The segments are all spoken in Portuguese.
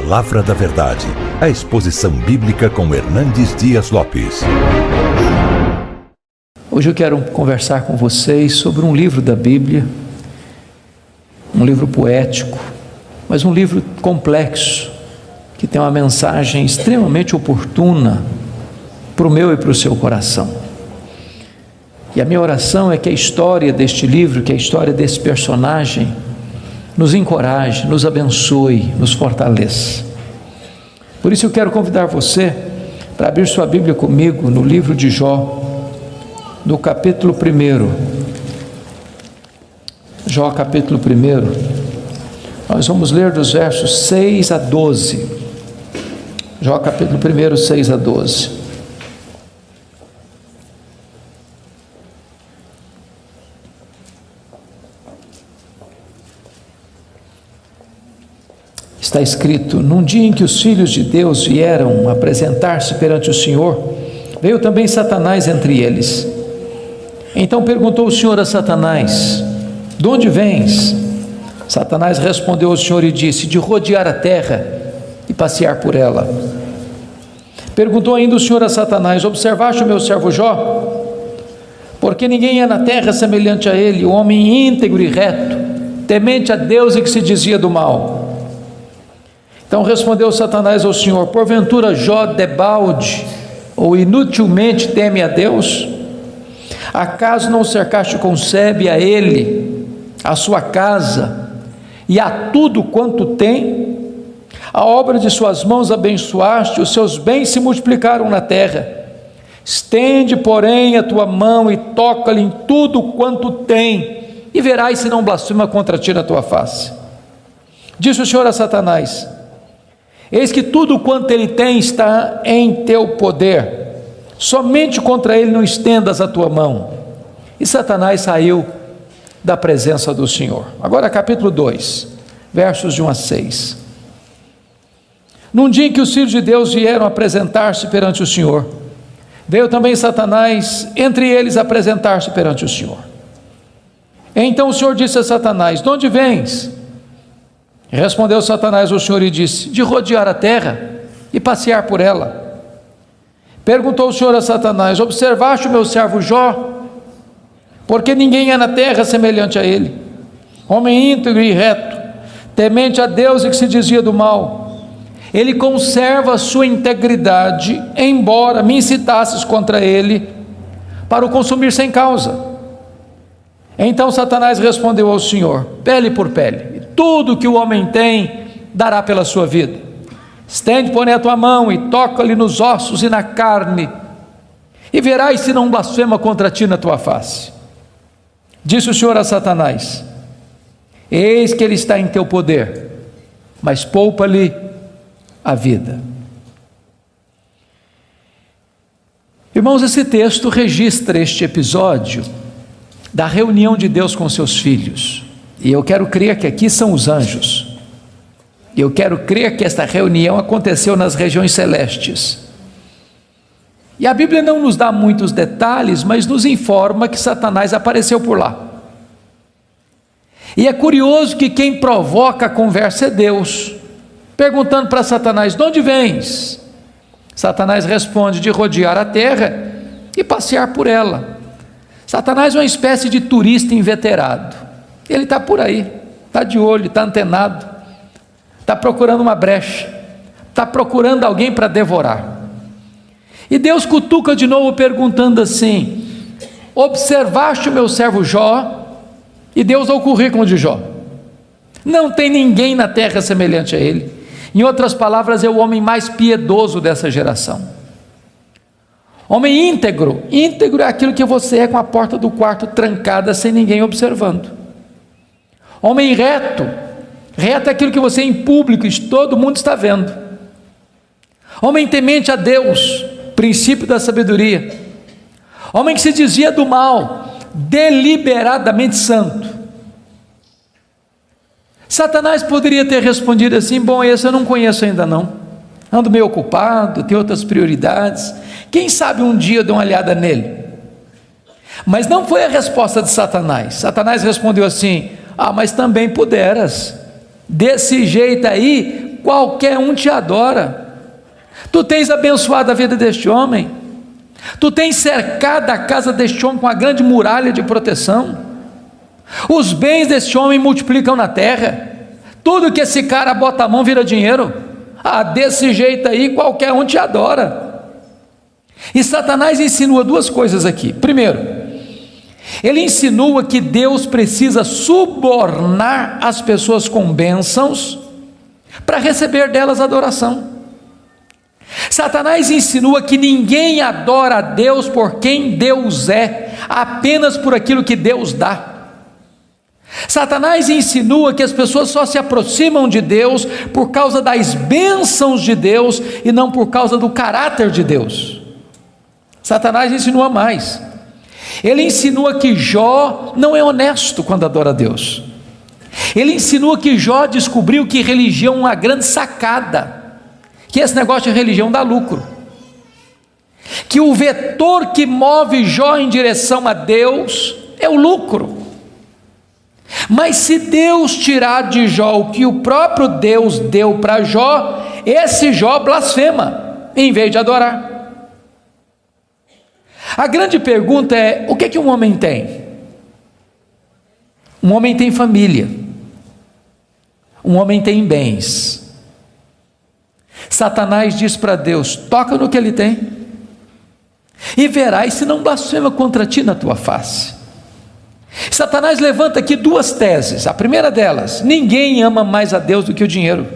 Palavra da Verdade, a exposição bíblica com Hernandes Dias Lopes. Hoje eu quero conversar com vocês sobre um livro da Bíblia, um livro poético, mas um livro complexo, que tem uma mensagem extremamente oportuna para o meu e para o seu coração. E a minha oração é que a história deste livro, que a história desse personagem, nos encoraje, nos abençoe, nos fortaleça. Por isso eu quero convidar você para abrir sua Bíblia comigo no livro de Jó, no capítulo 1. Jó, capítulo 1. Nós vamos ler dos versos 6 a 12. Jó, capítulo 1, 6 a 12. Está escrito: num dia em que os filhos de Deus vieram apresentar-se perante o Senhor, veio também Satanás entre eles. Então perguntou o Senhor a Satanás: de onde vens? Satanás respondeu ao Senhor e disse: de rodear a terra e passear por ela. Perguntou ainda o Senhor a Satanás: observaste o meu servo Jó? Porque ninguém é na terra semelhante a ele, o homem íntegro e reto, temente a Deus e que se desvia do mal. Então respondeu Satanás ao Senhor: porventura Jó debalde ou inutilmente teme a Deus? Acaso não cercaste com sebe a ele, a sua casa e a tudo quanto tem? A obra de suas mãos abençoaste, os seus bens se multiplicaram na terra. Estende, porém, a tua mão e toca-lhe em tudo quanto tem, e verás se não blasfema contra ti na tua face. Disse o Senhor a Satanás: eis que tudo quanto ele tem está em teu poder, somente contra ele não estendas a tua mão. E Satanás saiu da presença do Senhor. Agora capítulo 2, versos de 1 a 6. Num dia em que os filhos de Deus vieram apresentar-se perante o Senhor, veio também Satanás entre eles apresentar-se perante o Senhor. Então o Senhor disse a Satanás: de onde vens? Respondeu Satanás ao Senhor e disse: de rodear a terra e passear por ela. Perguntou o Senhor a Satanás: observaste o meu servo Jó? Porque ninguém é na terra semelhante a ele, homem íntegro e reto, temente a Deus e que se desvia do mal. Ele conserva a sua integridade, embora me incitasses contra ele para o consumir sem causa. Então Satanás respondeu ao Senhor: pele por pele, tudo que o homem tem dará pela sua vida. Estende, porém, a tua mão e toca-lhe nos ossos e na carne, e verás se não blasfema contra ti na tua face. Disse o Senhor a Satanás: eis que ele está em teu poder, mas poupa-lhe a vida. Irmãos, esse texto registra este episódio da reunião de Deus com seus filhos. E eu quero crer que aqui são os anjos. Eu quero crer que esta reunião aconteceu nas regiões celestes. E a Bíblia não nos dá muitos detalhes, mas nos informa que Satanás apareceu por lá. E é curioso que quem provoca a conversa é Deus, perguntando para Satanás: de onde vens? Satanás responde: de rodear a terra e passear por ela. Satanás é uma espécie de turista inveterado. Ele está por aí, está de olho, está antenado, está procurando uma brecha, está procurando alguém para devorar. E Deus cutuca de novo perguntando assim: observaste o meu servo Jó? E Deus dá o currículo de Jó. Não tem ninguém na terra semelhante a ele. Em outras palavras, é o homem mais piedoso dessa geração. Homem íntegro. Íntegro é aquilo que você é com a porta do quarto trancada sem ninguém observando. Homem reto. Reto é aquilo que você é em público e todo mundo está vendo. Homem temente a Deus, princípio da sabedoria. Homem que se desvia do mal, deliberadamente santo. Satanás poderia ter respondido assim: bom, esse eu não conheço ainda não, ando meio ocupado, tenho outras prioridades, quem sabe um dia eu dou uma olhada nele. Mas não foi a resposta de Satanás. Satanás respondeu assim: mas também puderas, desse jeito aí, qualquer um te adora. Tu tens abençoado a vida deste homem, tu tens cercado a casa deste homem com a grande muralha de proteção, os bens deste homem multiplicam na terra, tudo que esse cara bota a mão vira dinheiro. Desse jeito aí qualquer um te adora. E Satanás insinua duas coisas aqui. Primeiro, ele insinua que Deus precisa subornar as pessoas com bênçãos para receber delas adoração. Satanás insinua que ninguém adora a Deus por quem Deus é, apenas por aquilo que Deus dá. Satanás insinua que as pessoas só se aproximam de Deus por causa das bênçãos de Deus e não por causa do caráter de Deus. Satanás insinua mais. Ele insinua que Jó não é honesto quando adora a Deus. Ele insinua que Jó descobriu que religião é uma grande sacada, que esse negócio de religião dá lucro, que o vetor que move Jó em direção a Deus é o lucro. Mas se Deus tirar de Jó o que o próprio Deus deu para Jó, esse Jó blasfema, em vez de adorar. A grande pergunta é: o que um homem tem? Um homem tem família, um homem tem bens. Satanás diz para Deus: toca no que ele tem, e verás se não blasfema contra ti na tua face. Satanás levanta aqui duas teses. A primeira delas: ninguém ama mais a Deus do que o dinheiro.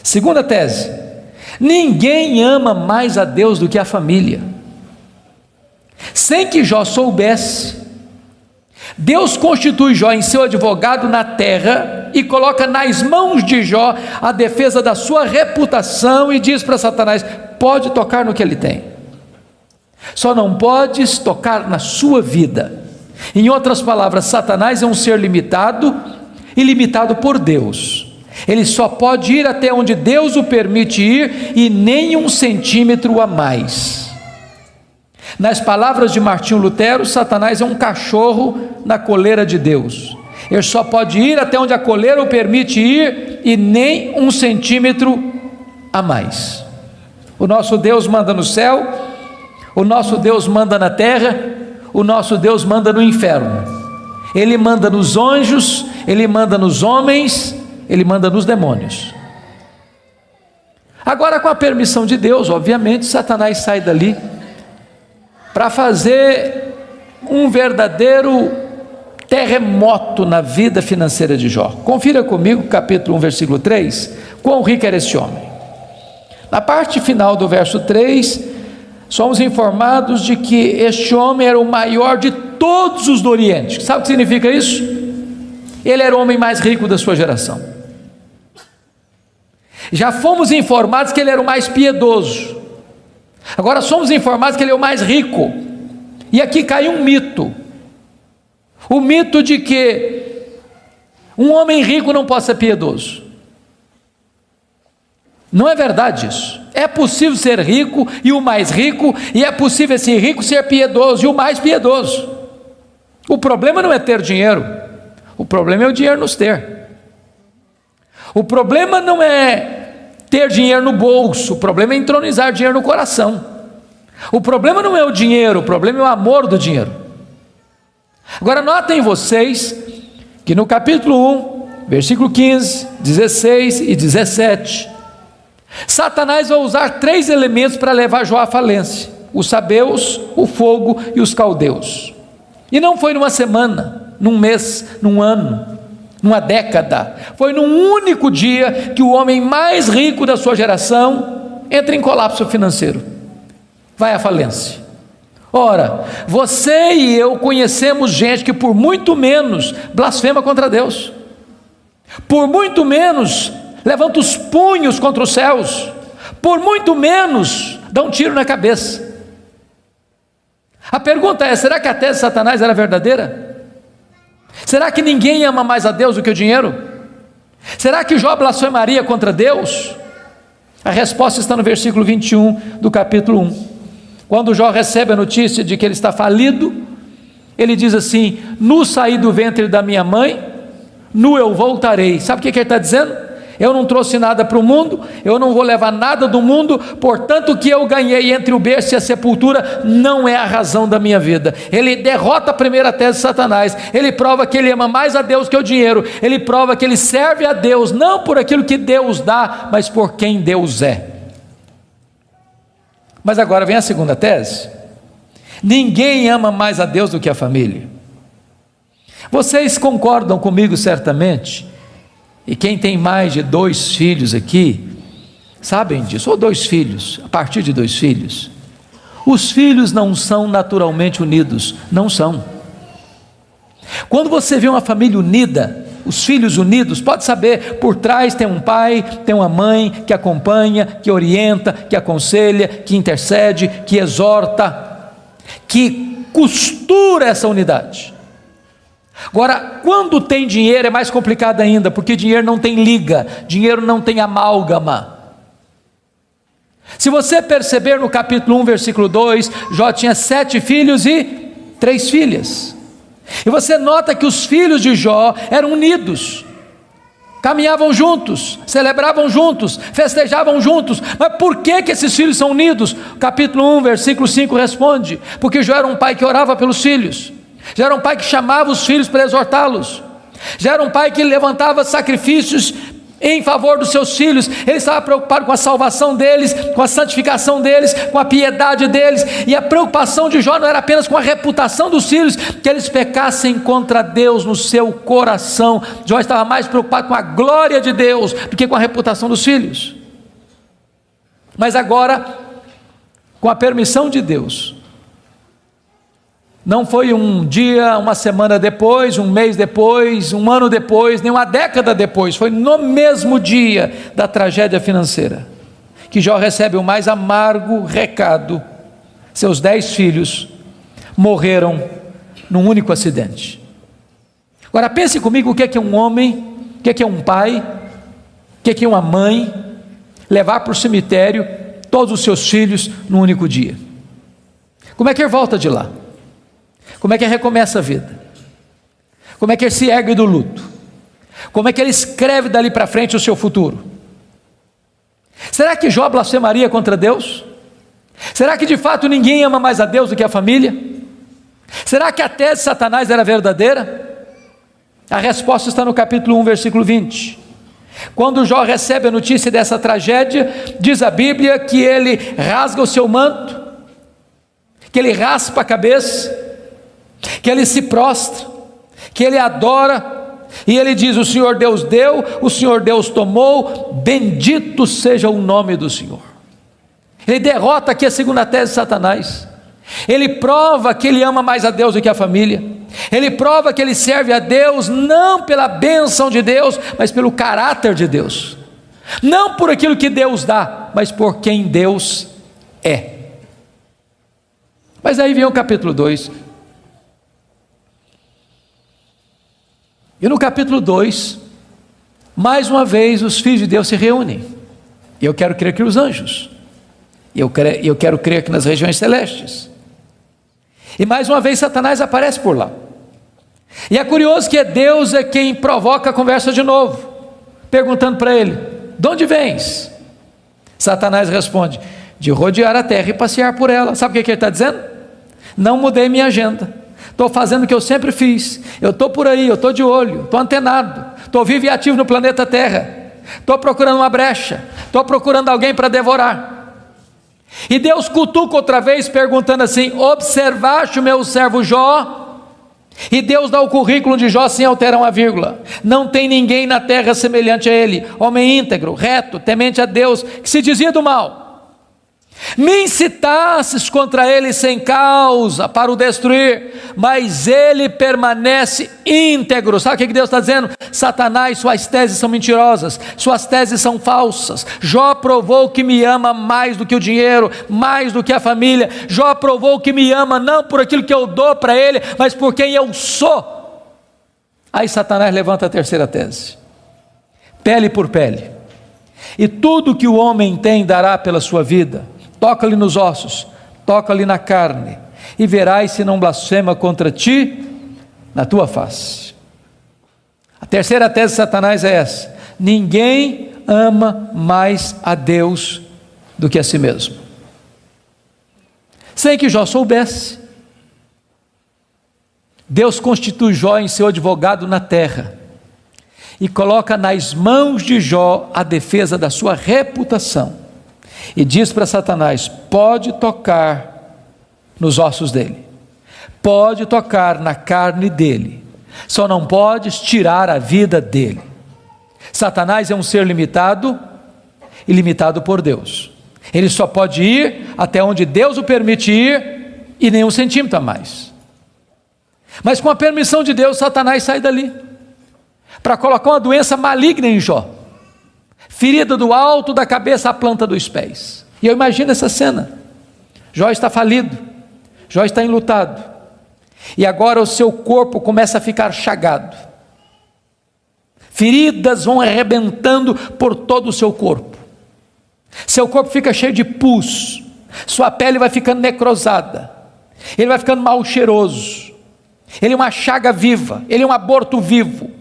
Segunda tese: ninguém ama mais a Deus do que a família. Sem que Jó soubesse, Deus constitui Jó em seu advogado na terra e coloca nas mãos de Jó a defesa da sua reputação e diz para Satanás: pode tocar no que ele tem, só não podes tocar na sua vida. Em outras palavras, Satanás é um ser limitado e limitado por Deus. Ele só pode ir até onde Deus o permite ir e nem 1 centímetro a mais. Nas palavras de Martinho Lutero, Satanás é um cachorro na coleira de Deus. Ele só pode ir até onde a coleira o permite ir e nem 1 centímetro a mais. O nosso Deus manda no céu, o nosso Deus manda na terra, o nosso Deus manda no inferno. Ele manda nos anjos, ele manda nos homens, ele manda nos demônios. Agora, com a permissão de Deus, obviamente, Satanás sai dali para fazer um verdadeiro terremoto na vida financeira de Jó. Confira comigo, capítulo 1, versículo 3, quão rico era esse homem. Na parte final do verso 3, somos informados de que este homem era o maior de todos os do Oriente. Sabe o que significa isso? Ele era o homem mais rico da sua geração. Já fomos informados que ele era o mais piedoso. Agora somos informados que ele é o mais rico. E aqui cai um mito. O mito de que um homem rico não pode ser piedoso. Não é verdade isso. É possível ser rico e o mais rico, e é possível esse rico ser piedoso e o mais piedoso. O problema não é ter dinheiro, o problema é o dinheiro nos ter. O problema não é ter dinheiro no bolso, o problema é entronizar dinheiro no coração. O problema não é o dinheiro, o problema é o amor do dinheiro. Agora notem vocês que no capítulo 1, versículo 15, 16 e 17, Satanás vai usar 3 elementos para levar Jó à falência: os sabeus, o fogo e os caldeus. E não foi numa semana, num mês, num ano, numa década. Foi num único dia que o homem mais rico da sua geração entra em colapso financeiro, vai à falência. Ora, você e eu conhecemos gente que por muito menos blasfema contra Deus, por muito menos levanta os punhos contra os céus, por muito menos dá um tiro na cabeça. A pergunta é: será que a tese de Satanás era verdadeira? Será que ninguém ama mais a Deus do que o dinheiro? Será que Jó blasfemaria contra Deus? A resposta está no versículo 21 do capítulo 1. Quando Jó recebe a notícia de que ele está falido, ele diz assim: nu saí do ventre da minha mãe, nu eu voltarei. Sabe o que ele está dizendo? eu não trouxe nada para o mundo, eu não vou levar nada do mundo, portanto o que eu ganhei entre o berço e a sepultura não é a razão da minha vida. Ele derrota a primeira tese de Satanás, ele prova que ele ama mais a Deus que o dinheiro, ele prova que ele serve a Deus, não por aquilo que Deus dá, mas por quem Deus é. Mas agora vem a segunda tese: ninguém ama mais a Deus do que a família. Vocês concordam comigo certamente, e quem tem mais de 2 filhos aqui, sabem disso, ou 2 filhos, a partir de 2 filhos, os filhos não são naturalmente unidos, não são. Quando você vê uma família unida, os filhos unidos, pode saber, por trás tem um pai, tem uma mãe que acompanha, que orienta, que aconselha, que intercede, que exorta, que costura essa unidade. Agora, quando tem dinheiro é mais complicado ainda, porque dinheiro não tem liga, dinheiro não tem amálgama. Se você perceber no capítulo 1, versículo 2, Jó tinha 7 filhos e 3 filhas. E você nota que os filhos de Jó eram unidos, caminhavam juntos, celebravam juntos, festejavam juntos. Mas por que esses filhos são unidos? Capítulo 1, versículo 5 responde: porque Jó era um pai que orava pelos filhos, já era um pai que chamava os filhos para exortá-los, já era um pai que levantava sacrifícios em favor dos seus filhos. Ele estava preocupado com a salvação deles, com a santificação deles, com a piedade deles, e a preocupação de Jó não era apenas com a reputação dos filhos, que eles pecassem contra Deus no seu coração. Jó estava mais preocupado com a glória de Deus do que com a reputação dos filhos. Mas agora, com a permissão de Deus, não foi um dia, uma semana depois, um mês depois, um ano depois, nem uma década depois, foi no mesmo dia da tragédia financeira, que Jó recebe o mais amargo recado: seus 10 filhos morreram num único acidente. Agora pense comigo, o que é um homem, o que é um pai, o que é uma mãe, levar para o cemitério todos os seus filhos num único dia? Como é que ele volta de lá? Como é que ele recomeça a vida? Como é que ele se ergue do luto? Como é que ele escreve dali para frente o seu futuro? Será que Jó blasfemaria contra Deus? Será que de fato ninguém ama mais a Deus do que a família? Será que a tese de Satanás era verdadeira? A resposta está no capítulo 1, versículo 20. Quando Jó recebe a notícia dessa tragédia, diz a Bíblia que ele rasga o seu manto, que ele raspa a cabeça, que ele se prostra, que ele adora, e ele diz: o Senhor Deus deu, o Senhor Deus tomou, bendito seja o nome do Senhor. Ele derrota aqui a segunda tese de Satanás. Ele prova que ele ama mais a Deus do que a família. Ele prova que ele serve a Deus não pela bênção de Deus, mas pelo caráter de Deus, não por aquilo que Deus dá, mas por quem Deus é. Mas aí vem o capítulo 2. E no capítulo 2, mais uma vez os filhos de Deus se reúnem. Eu quero crer que os anjos, eu quero crer que nas regiões celestes. E mais uma vez Satanás aparece por lá. E é curioso que Deus é quem provoca a conversa de novo, perguntando para ele: de onde vens? Satanás responde: de rodear a terra e passear por ela. Sabe o que ele está dizendo? Não mudei minha agenda, estou fazendo o que eu sempre fiz, eu estou por aí, eu estou de olho, estou antenado, estou vivo e ativo no planeta Terra, estou procurando uma brecha, estou procurando alguém para devorar. E Deus cutuca outra vez, perguntando assim: observaste o meu servo Jó? E Deus dá o currículo de Jó sem alterar uma vírgula: não tem ninguém na terra semelhante a ele, homem íntegro, reto, temente a Deus, que se desvia do mal. Me incitasses contra ele sem causa para o destruir, mas ele permanece íntegro. Sabe o que Deus está dizendo? Satanás, suas teses são mentirosas, suas teses são falsas. Jó provou que me ama mais do que o dinheiro, mais do que a família. Jó provou que me ama não por aquilo que eu dou para ele, mas por quem eu sou. Aí Satanás levanta a terceira tese: pele por pele, e tudo que o homem tem dará pela sua vida. Toca-lhe nos ossos, toca-lhe na carne, e verás se não blasfema contra ti na tua face. A terceira tese de Satanás é essa: ninguém ama mais a Deus do que a si mesmo. Sem que Jó soubesse, Deus constitui Jó em seu advogado na terra e coloca nas mãos de Jó a defesa da sua reputação e diz para Satanás: pode tocar nos ossos dele, pode tocar na carne dele, só não podes tirar a vida dele. Satanás é um ser limitado e limitado por Deus. Ele só pode ir até onde Deus o permite ir e nem um centímetro a mais. Mas com a permissão de Deus, Satanás sai dali para colocar uma doença maligna em Jó, ferida do alto da cabeça à planta dos pés. E eu imagino essa cena: Jó está falido, Jó está enlutado, e agora o seu corpo começa a ficar chagado, feridas vão arrebentando por todo o seu corpo fica cheio de pus, sua pele vai ficando necrosada, ele vai ficando mal cheiroso, ele é uma chaga viva, ele é um aborto vivo.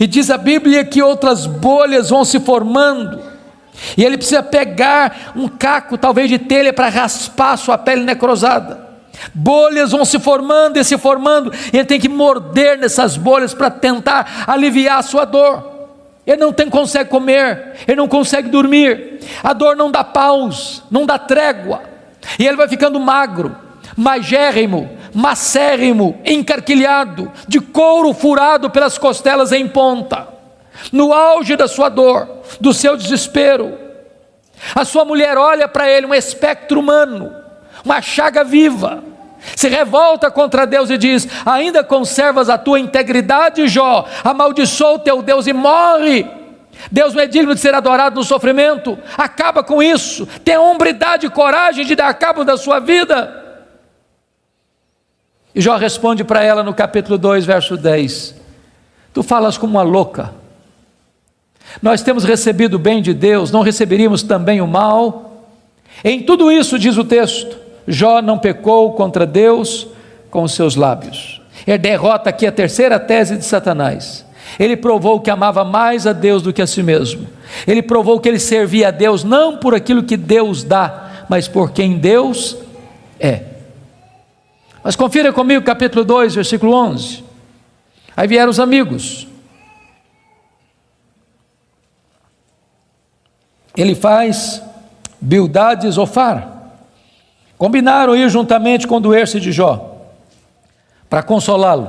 E diz a Bíblia que outras bolhas vão se formando, e ele precisa pegar um caco, talvez de telha, para raspar sua pele necrosada. Bolhas vão se formando, e ele tem que morder nessas bolhas para tentar aliviar a sua dor. Ele não consegue comer, ele não consegue dormir, a dor não dá pausa, não dá trégua, e ele vai ficando magro, magérrimo, macérrimo, encarquilhado, de couro furado pelas costelas em ponta, no auge da sua dor, do seu desespero. A sua mulher olha para ele, um espectro humano, uma chaga viva, se revolta contra Deus e diz: ainda conservas a tua integridade, Jó? Amaldiçoa o teu Deus e morre. Deus não é digno de ser adorado no sofrimento. Acaba com isso, tenha hombridade e coragem de dar cabo da sua vida. E Jó responde para ela no capítulo 2, verso 10: tu falas como uma louca. Nós temos recebido o bem de Deus, não receberíamos também o mal? Em tudo isso, diz o texto, Jó não pecou contra Deus com os seus lábios. Ele derrota aqui a terceira tese de Satanás. Ele provou que amava mais a Deus do que a si mesmo. Ele provou que ele servia a Deus não por aquilo que Deus dá, mas por quem Deus é. Mas confira comigo capítulo 2, versículo 11. Aí vieram os amigos. Ele faz Bildade e Zofar. Combinaram ir juntamente com doer-se de Jó, para consolá-lo.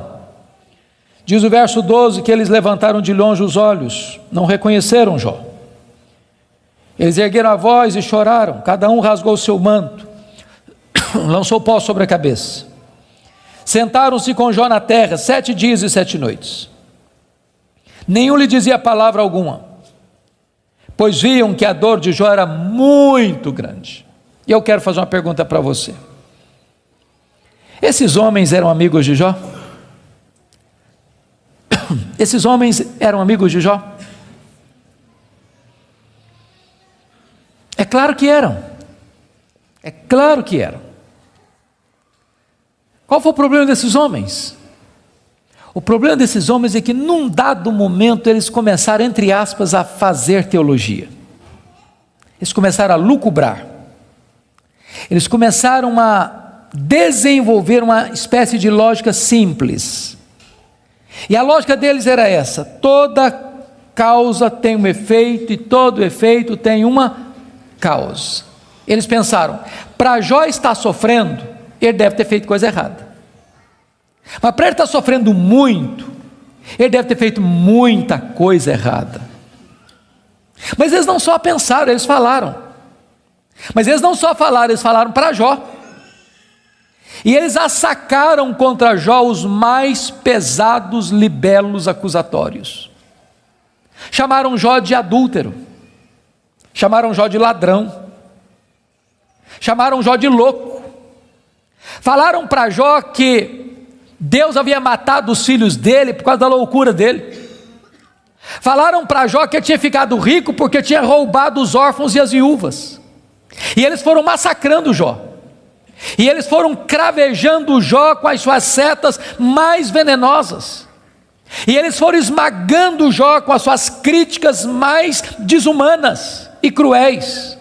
Diz o verso 12 que eles levantaram de longe os olhos, não reconheceram Jó. Eles ergueram a voz e choraram, cada um rasgou o seu manto, lançou pó sobre a cabeça. Sentaram-se com Jó na terra 7 dias e 7 noites. Nenhum lhe dizia palavra alguma, pois viam que a dor de Jó era muito grande. E eu quero fazer uma pergunta para você: esses homens eram amigos de Jó? Esses homens eram amigos de Jó? É claro que eram. É claro que eram. Qual foi o problema desses homens? O problema desses homens é que num dado momento eles começaram, entre aspas, a fazer teologia. Eles começaram a lucubrar. Eles começaram a desenvolver uma espécie de lógica simples. E a lógica deles era essa: toda causa tem um efeito e todo efeito tem uma causa. Eles pensaram: para Jó estar sofrendo, ele deve ter feito coisa errada. Mas para ele estar sofrendo muito, ele deve ter feito muita coisa errada. Mas eles não só pensaram, eles falaram. Mas eles não só falaram, eles falaram para Jó. E eles assacaram contra Jó os mais pesados libelos acusatórios. Chamaram Jó de adúltero, chamaram Jó de ladrão, chamaram Jó de louco. Falaram para Jó que Deus havia matado os filhos dele por causa da loucura dele. Falaram para Jó que ele tinha ficado rico porque tinha roubado os órfãos e as viúvas. E eles foram massacrando Jó, e eles foram cravejando Jó com as suas setas mais venenosas. E eles foram esmagando Jó com as suas críticas mais desumanas e cruéis.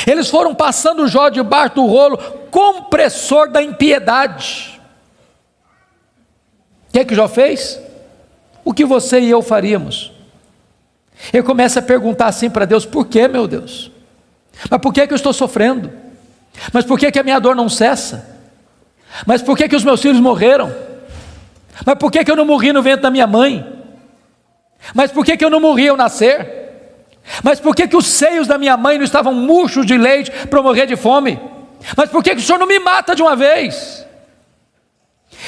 Eles foram passando Jó debaixo do rolo compressor da impiedade. O que Jó fez? O que você e eu faríamos? Ele começa a perguntar assim para Deus: por que, meu Deus? Mas por que eu estou sofrendo? Mas por que a minha dor não cessa? Mas por que os meus filhos morreram? Mas por que eu não morri no ventre da minha mãe? Mas por que eu não morri ao nascer? Mas por que os seios da minha mãe não estavam murchos de leite para eu morrer de fome? Mas por que o Senhor não me mata de uma vez?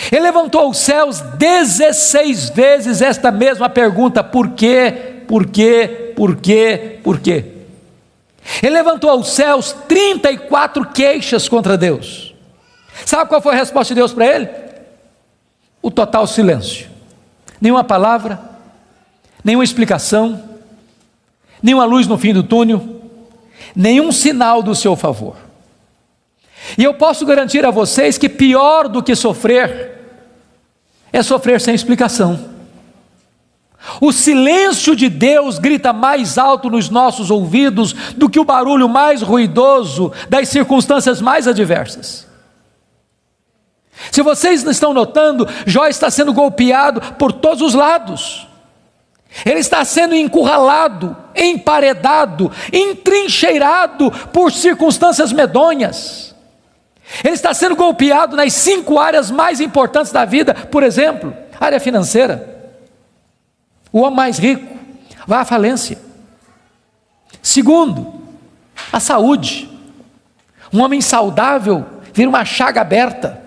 Ele levantou os céus 16 vezes esta mesma pergunta: por quê? Por quê? Por quê? Por quê? Ele levantou aos céus 34 queixas contra Deus. Sabe qual foi a resposta de Deus para ele? O total silêncio. Nenhuma palavra, nenhuma explicação, nenhuma luz no fim do túnel, nenhum sinal do seu favor. E eu posso garantir a vocês que pior do que sofrer é sofrer sem explicação. O silêncio de Deus grita mais alto nos nossos ouvidos do que o barulho mais ruidoso das circunstâncias mais adversas. Se vocês não estão notando, Jó está sendo golpeado por todos os lados. Ele está sendo encurralado, emparedado, entrincheirado por circunstâncias medonhas. Ele está sendo golpeado nas 5 áreas mais importantes da vida. Por exemplo, área financeira. O homem mais rico vai à falência. Segundo, a saúde. Um homem saudável vira uma chaga aberta.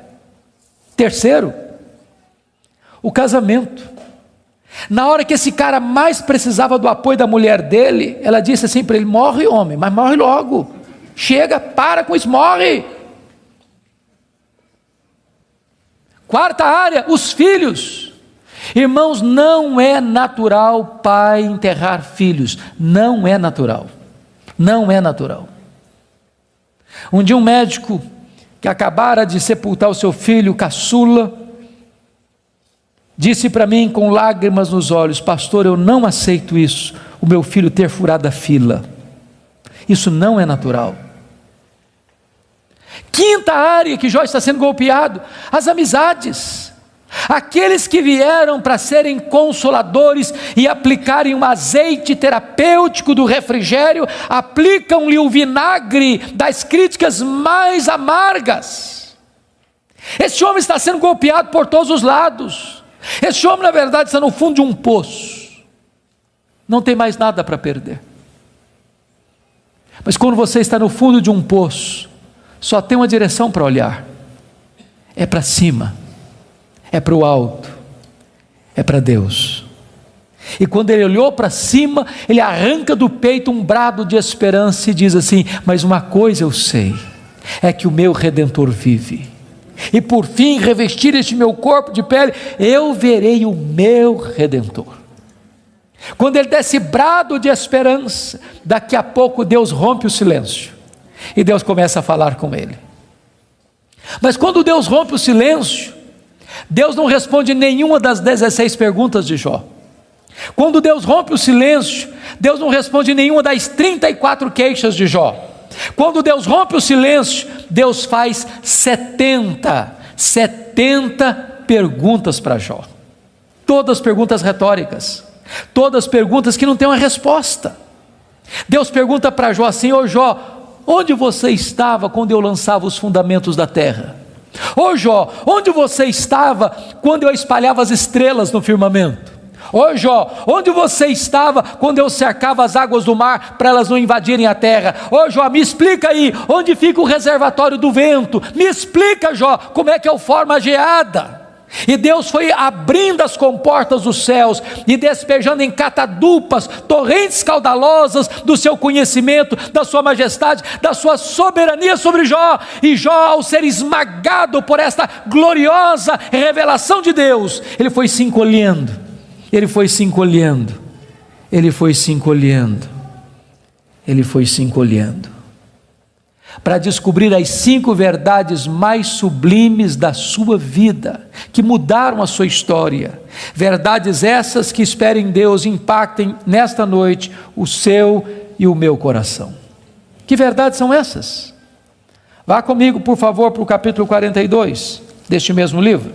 Terceiro, o casamento. Na hora que esse cara mais precisava do apoio da mulher dele, ela disse assim para ele: morre, homem, mas morre logo. Chega, para com isso, morre. Quarta área, os filhos. Irmãos, não é natural pai enterrar filhos. Não é natural. Não é natural. Um dia um médico que acabara de sepultar o seu filho caçula, disse para mim com lágrimas nos olhos: pastor, eu não aceito isso, o meu filho ter furado a fila. Isso não é natural. Quinta área que Jó está sendo golpeado: as amizades. Aqueles que vieram para serem consoladores e aplicarem um azeite terapêutico do refrigério, aplicam-lhe o vinagre das críticas mais amargas. Esse homem está sendo golpeado por todos os lados. Esse homem, na verdade, está no fundo de um poço. Não tem mais nada para perder. Mas quando você está no fundo de um poço, só tem uma direção para olhar: é para cima. É para o alto, é para Deus. E quando ele olhou para cima, ele arranca do peito um brado de esperança e diz assim: mas uma coisa eu sei, é que o meu Redentor vive, e por fim revestir este meu corpo de pele, eu verei o meu Redentor. Quando ele dá esse brado de esperança, daqui a pouco Deus rompe o silêncio, e Deus começa a falar com ele. Mas quando Deus rompe o silêncio, Deus não responde nenhuma das 16 perguntas de Jó. Quando Deus rompe o silêncio, Deus não responde nenhuma das 34 queixas de Jó. Quando Deus rompe o silêncio, Deus faz 70 perguntas para Jó. Todas perguntas retóricas, todas perguntas que não têm uma resposta. Deus pergunta para Jó assim: ô Jó, onde você estava quando eu lançava os fundamentos da terra? Ô Jó, onde você estava quando eu espalhava as estrelas no firmamento? Ô Jó, onde você estava quando eu cercava as águas do mar para elas não invadirem a terra? Ô Jó, me explica aí, onde fica o reservatório do vento? Me explica, Jó, como é que eu formo a geada? E Deus foi abrindo as comportas dos céus e despejando em catadupas, torrentes caudalosas do seu conhecimento, da sua majestade, da sua soberania sobre Jó. E Jó, ao ser esmagado por esta gloriosa revelação de Deus, ele foi se encolhendo, ele foi se encolhendo, ele foi se encolhendo, ele foi se encolhendo, para descobrir as 5 verdades mais sublimes da sua vida, que mudaram a sua história, Verdades essas que espero em Deus impactem nesta noite o seu e o meu coração. Que verdades são essas? Vá comigo, por favor, para o capítulo 42 deste mesmo livro.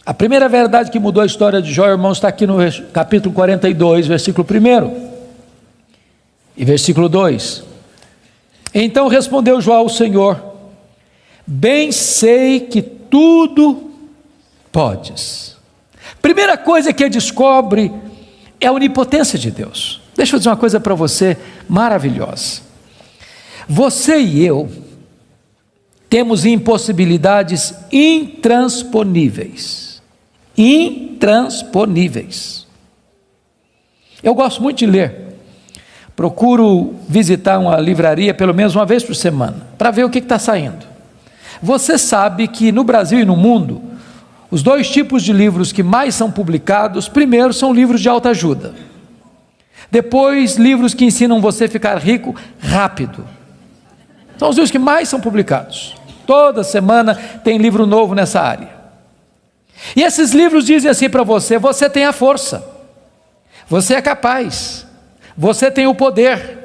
A primeira verdade que mudou a história de Jó, irmãos, está aqui no capítulo 42, versículo 1 e versículo 2. Então respondeu Jó ao Senhor: bem sei que tudo podes. Primeira coisa que ele descobre é a onipotência de Deus. Deixa eu dizer uma coisa para você maravilhosa. Você e eu temos impossibilidades intransponíveis. Intransponíveis. Eu gosto muito de ler. Procuro visitar uma livraria pelo menos uma vez por semana, para ver o que está saindo. Você sabe que no Brasil e no mundo, os dois tipos de livros que mais são publicados, primeiro são livros de autoajuda. Depois, livros que ensinam você a ficar rico rápido. São os livros que mais são publicados. Toda semana tem livro novo nessa área. E esses livros dizem assim para você: você tem a força, você é capaz, você tem o poder,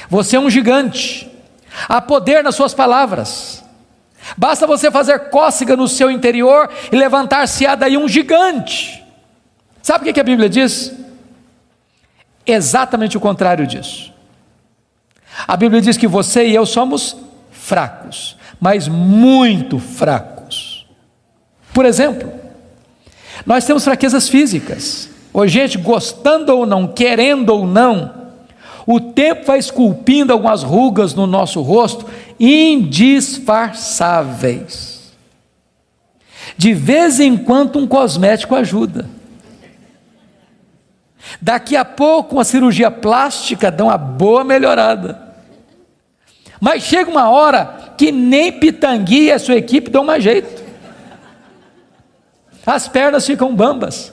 você é um gigante, há poder nas suas palavras, basta você fazer cócega no seu interior e levantar-se-á daí um gigante. Sabe o que a Bíblia diz? Exatamente o contrário disso. A Bíblia diz que você e eu somos fracos, mas muito fracos. Por exemplo, nós temos fraquezas físicas. Ô, gente, gostando ou não, querendo ou não, o tempo vai esculpindo algumas rugas no nosso rosto, indisfarçáveis. De vez em quando um cosmético ajuda. Daqui a pouco uma cirurgia plástica dá uma boa melhorada. Mas chega uma hora que nem Pitangui e a sua equipe dão mais jeito. As pernas ficam bambas,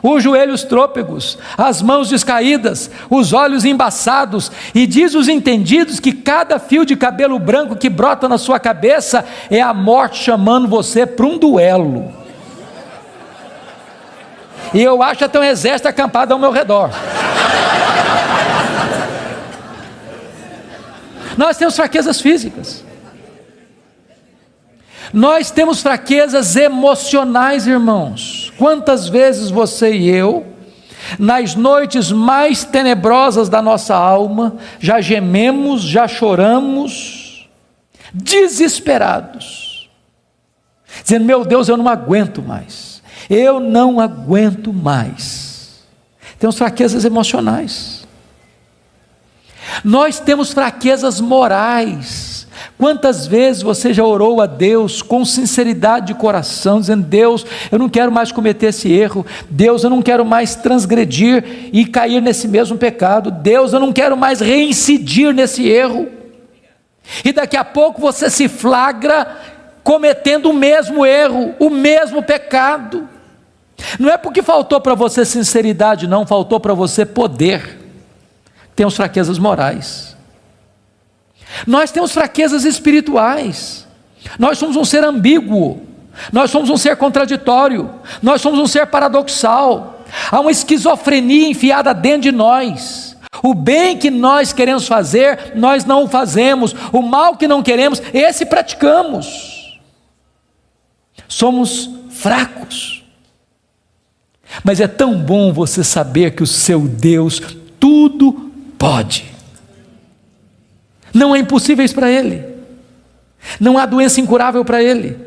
os joelhos trôpegos, as mãos descaídas, os olhos embaçados, e diz os entendidos que cada fio de cabelo branco que brota na sua cabeça é a morte chamando você para um duelo. E eu acho até um exército acampado ao meu redor. Nós temos fraquezas físicas. Nós temos fraquezas emocionais, irmãos. Quantas vezes você e eu, nas noites mais tenebrosas da nossa alma, já gememos, já choramos, desesperados, dizendo: meu Deus, eu não aguento mais, eu não aguento mais. Temos fraquezas emocionais. Nós temos fraquezas morais. Quantas vezes você já orou a Deus com sinceridade de coração, dizendo: Deus, eu não quero mais cometer esse erro, Deus, eu não quero mais transgredir e cair nesse mesmo pecado, Deus, eu não quero mais reincidir nesse erro, e daqui a pouco você se flagra cometendo o mesmo erro, o mesmo pecado. Não é porque faltou para você sinceridade, não, faltou para você poder. Temos fraquezas morais. Nós temos fraquezas espirituais. Nós somos um ser ambíguo, nós somos um ser contraditório, nós somos um ser paradoxal. Há uma esquizofrenia enfiada dentro de nós. O bem que nós queremos fazer, nós não o fazemos. O mal que não queremos, esse praticamos. Somos fracos. Mas é tão bom você saber que o seu Deus tudo pode. Não há impossíveis para Ele, não há doença incurável para Ele,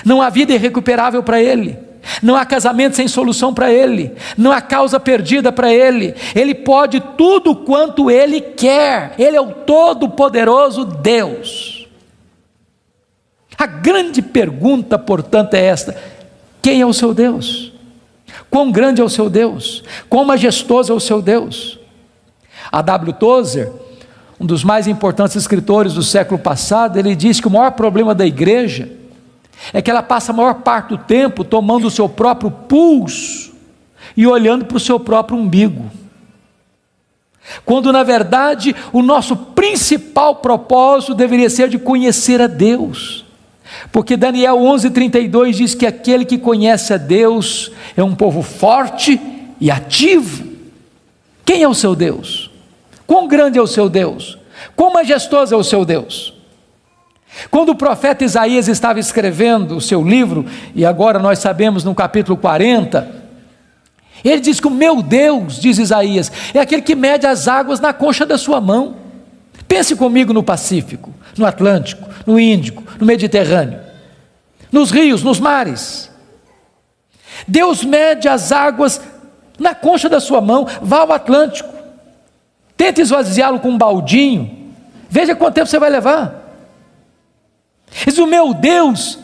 não há vida irrecuperável para Ele, não há casamento sem solução para Ele, não há causa perdida para Ele. Ele pode tudo quanto Ele quer. Ele é o todo-poderoso Deus. A grande pergunta, portanto, é esta: quem é o seu Deus? Quão grande é o seu Deus? Quão majestoso é o seu Deus? A W. Tozer, um dos mais importantes escritores do século passado, ele diz que o maior problema da igreja é que ela passa a maior parte do tempo tomando o seu próprio pulso e olhando para o seu próprio umbigo. quando na verdade o nosso principal propósito deveria ser de conhecer a Deus. Porque Daniel 11:32 diz que aquele que conhece a Deus é um povo forte e ativo. Quem é o seu Deus? Quão grande é o seu Deus? Quão majestoso é o seu Deus? Quando o profeta Isaías estava escrevendo o seu livro, e agora nós sabemos no capítulo 40, ele diz que o meu Deus, diz Isaías, é aquele que mede as águas na concha da sua mão. Pense comigo no Pacífico, no Atlântico, no Índico, no Mediterrâneo, nos rios, nos mares. Deus mede as águas na concha da sua mão. Vá ao Atlântico, tente esvaziá-lo com um baldinho, veja quanto tempo você vai levar. Diz: o meu Deus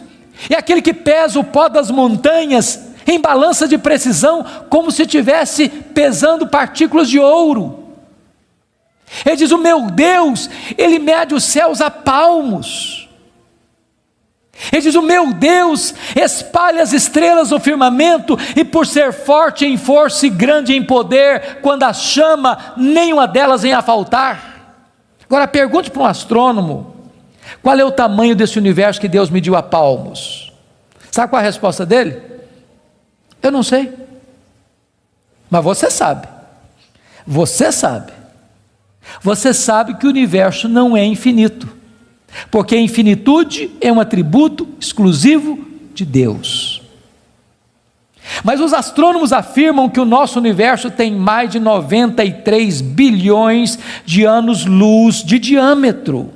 é aquele que pesa o pó das montanhas em balança de precisão, como se estivesse pesando partículas de ouro. Ele diz: o meu Deus, Ele mede os céus a palmos. Ele diz: o meu Deus espalha as estrelas no firmamento, e por ser forte em força e grande em poder, quando as chama, nenhuma delas vem a faltar. Agora pergunte para um astrônomo, qual é o tamanho desse universo que Deus mediu a palmos? Sabe qual é a resposta dele? Eu não sei. Mas você sabe. Você sabe. Você sabe que o universo não é infinito, porque a infinitude é um atributo exclusivo de Deus. Mas os astrônomos afirmam que o nosso universo tem mais de 93 bilhões de anos-luz de diâmetro.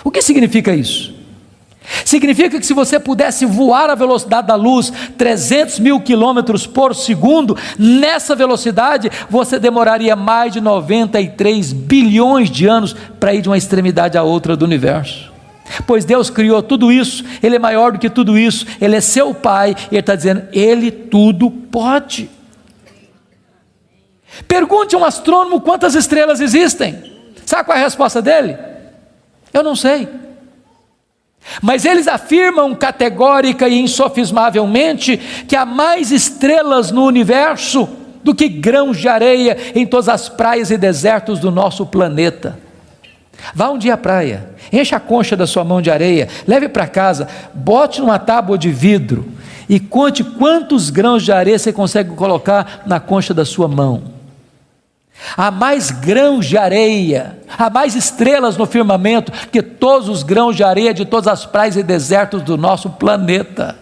O que significa isso? Significa que se você pudesse voar à velocidade da luz, 300 mil quilômetros por segundo, nessa velocidade você demoraria mais de 93 bilhões de anos para ir de uma extremidade à outra do universo. Pois Deus criou tudo isso, Ele é maior do que tudo isso, Ele é seu Pai, e Ele está dizendo: Ele tudo pode. Pergunte a um astrônomo quantas estrelas existem. Sabe qual é a resposta dele? Eu não sei. Mas eles afirmam categórica e insofismavelmente que há mais estrelas no universo do que grãos de areia em todas as praias e desertos do nosso planeta. Vá um dia à praia, encha a concha da sua mão de areia, leve para casa, bote numa tábua de vidro e conte quantos grãos de areia você consegue colocar na concha da sua mão. Há mais grãos de areia, há mais estrelas no firmamento que todos os grãos de areia de todas as praias e desertos do nosso planeta.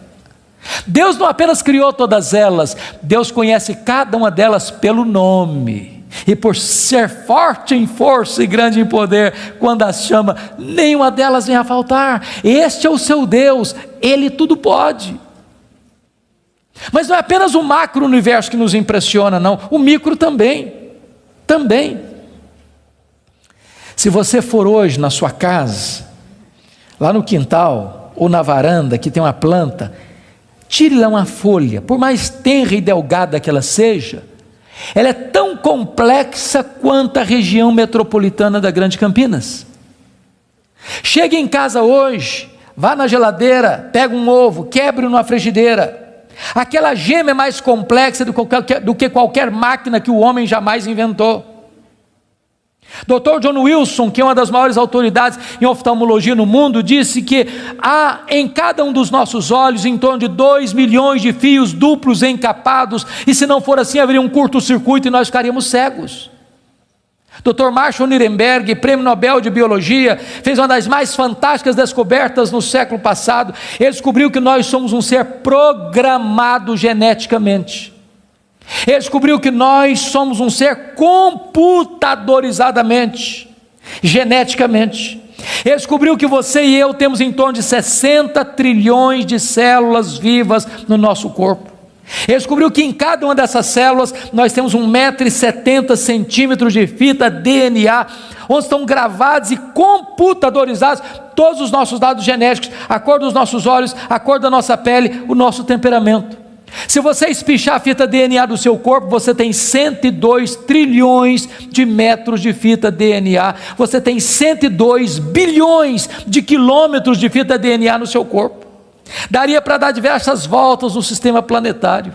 Deus não apenas criou todas elas, Deus conhece cada uma delas pelo nome, e por ser forte em força e grande em poder, quando as chama, nenhuma delas vem a faltar. Este é o seu Deus, Ele tudo pode. Mas não é apenas o macro-universo que nos impressiona, não, o micro também. Se você for hoje na sua casa, lá no quintal ou na varanda que tem uma planta, tire lá uma folha, por mais tenra e delgada que ela seja, ela é tão complexa quanto a região metropolitana da Grande Campinas. Chegue em casa hoje, vá na geladeira, pega um ovo, quebre numa frigideira. Aquela gema é mais complexa do que qualquer máquina que o homem jamais inventou. Dr. John Wilson, que é uma das maiores autoridades em oftalmologia no mundo, disse que há em cada um dos nossos olhos em torno de 2 milhões de fios duplos encapados, e se não for assim haveria um curto-circuito e nós ficaríamos cegos. Dr. Marshall Nirenberg, prêmio Nobel de Biologia, fez uma das mais fantásticas descobertas no século passado. Ele descobriu que nós somos um ser programado geneticamente. Ele descobriu que nós somos um ser computadorizadamente, geneticamente. Ele descobriu que você e eu temos em torno de 60 trilhões de células vivas no nosso corpo. Ele descobriu que em cada uma dessas células nós temos 1,70 m de fita DNA, onde estão gravados e computadorizados todos os nossos dados genéticos, a cor dos nossos olhos, a cor da nossa pele, o nosso temperamento. Se você espichar a fita DNA do seu corpo, você tem 102 trilhões de metros de fita DNA, você tem 102 bilhões de quilômetros de fita DNA no seu corpo. Daria para dar diversas voltas no sistema planetário.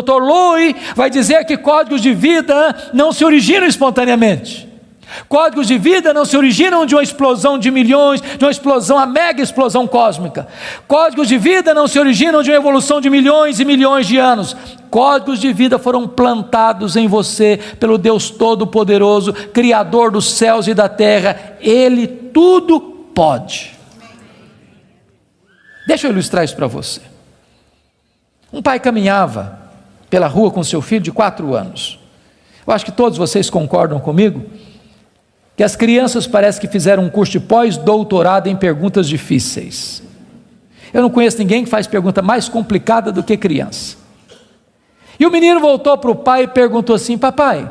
Dr. Louis vai dizer que códigos de vida não se originam espontaneamente. Códigos de vida não se originam de uma explosão de milhões, de uma explosão, a mega explosão cósmica. Códigos de vida não se originam de uma evolução de milhões e milhões de anos. Códigos de vida foram plantados em você pelo Deus Todo-Poderoso, Criador dos céus e da terra. Ele tudo pode. Deixa eu ilustrar isso para você. Um pai caminhava pela rua com seu filho de 4 anos. Eu acho que todos vocês concordam comigo que as crianças parece que fizeram um curso de pós-doutorado em perguntas difíceis. Eu não conheço ninguém que faz pergunta mais complicada do que criança. E o menino voltou para o pai e perguntou assim: papai,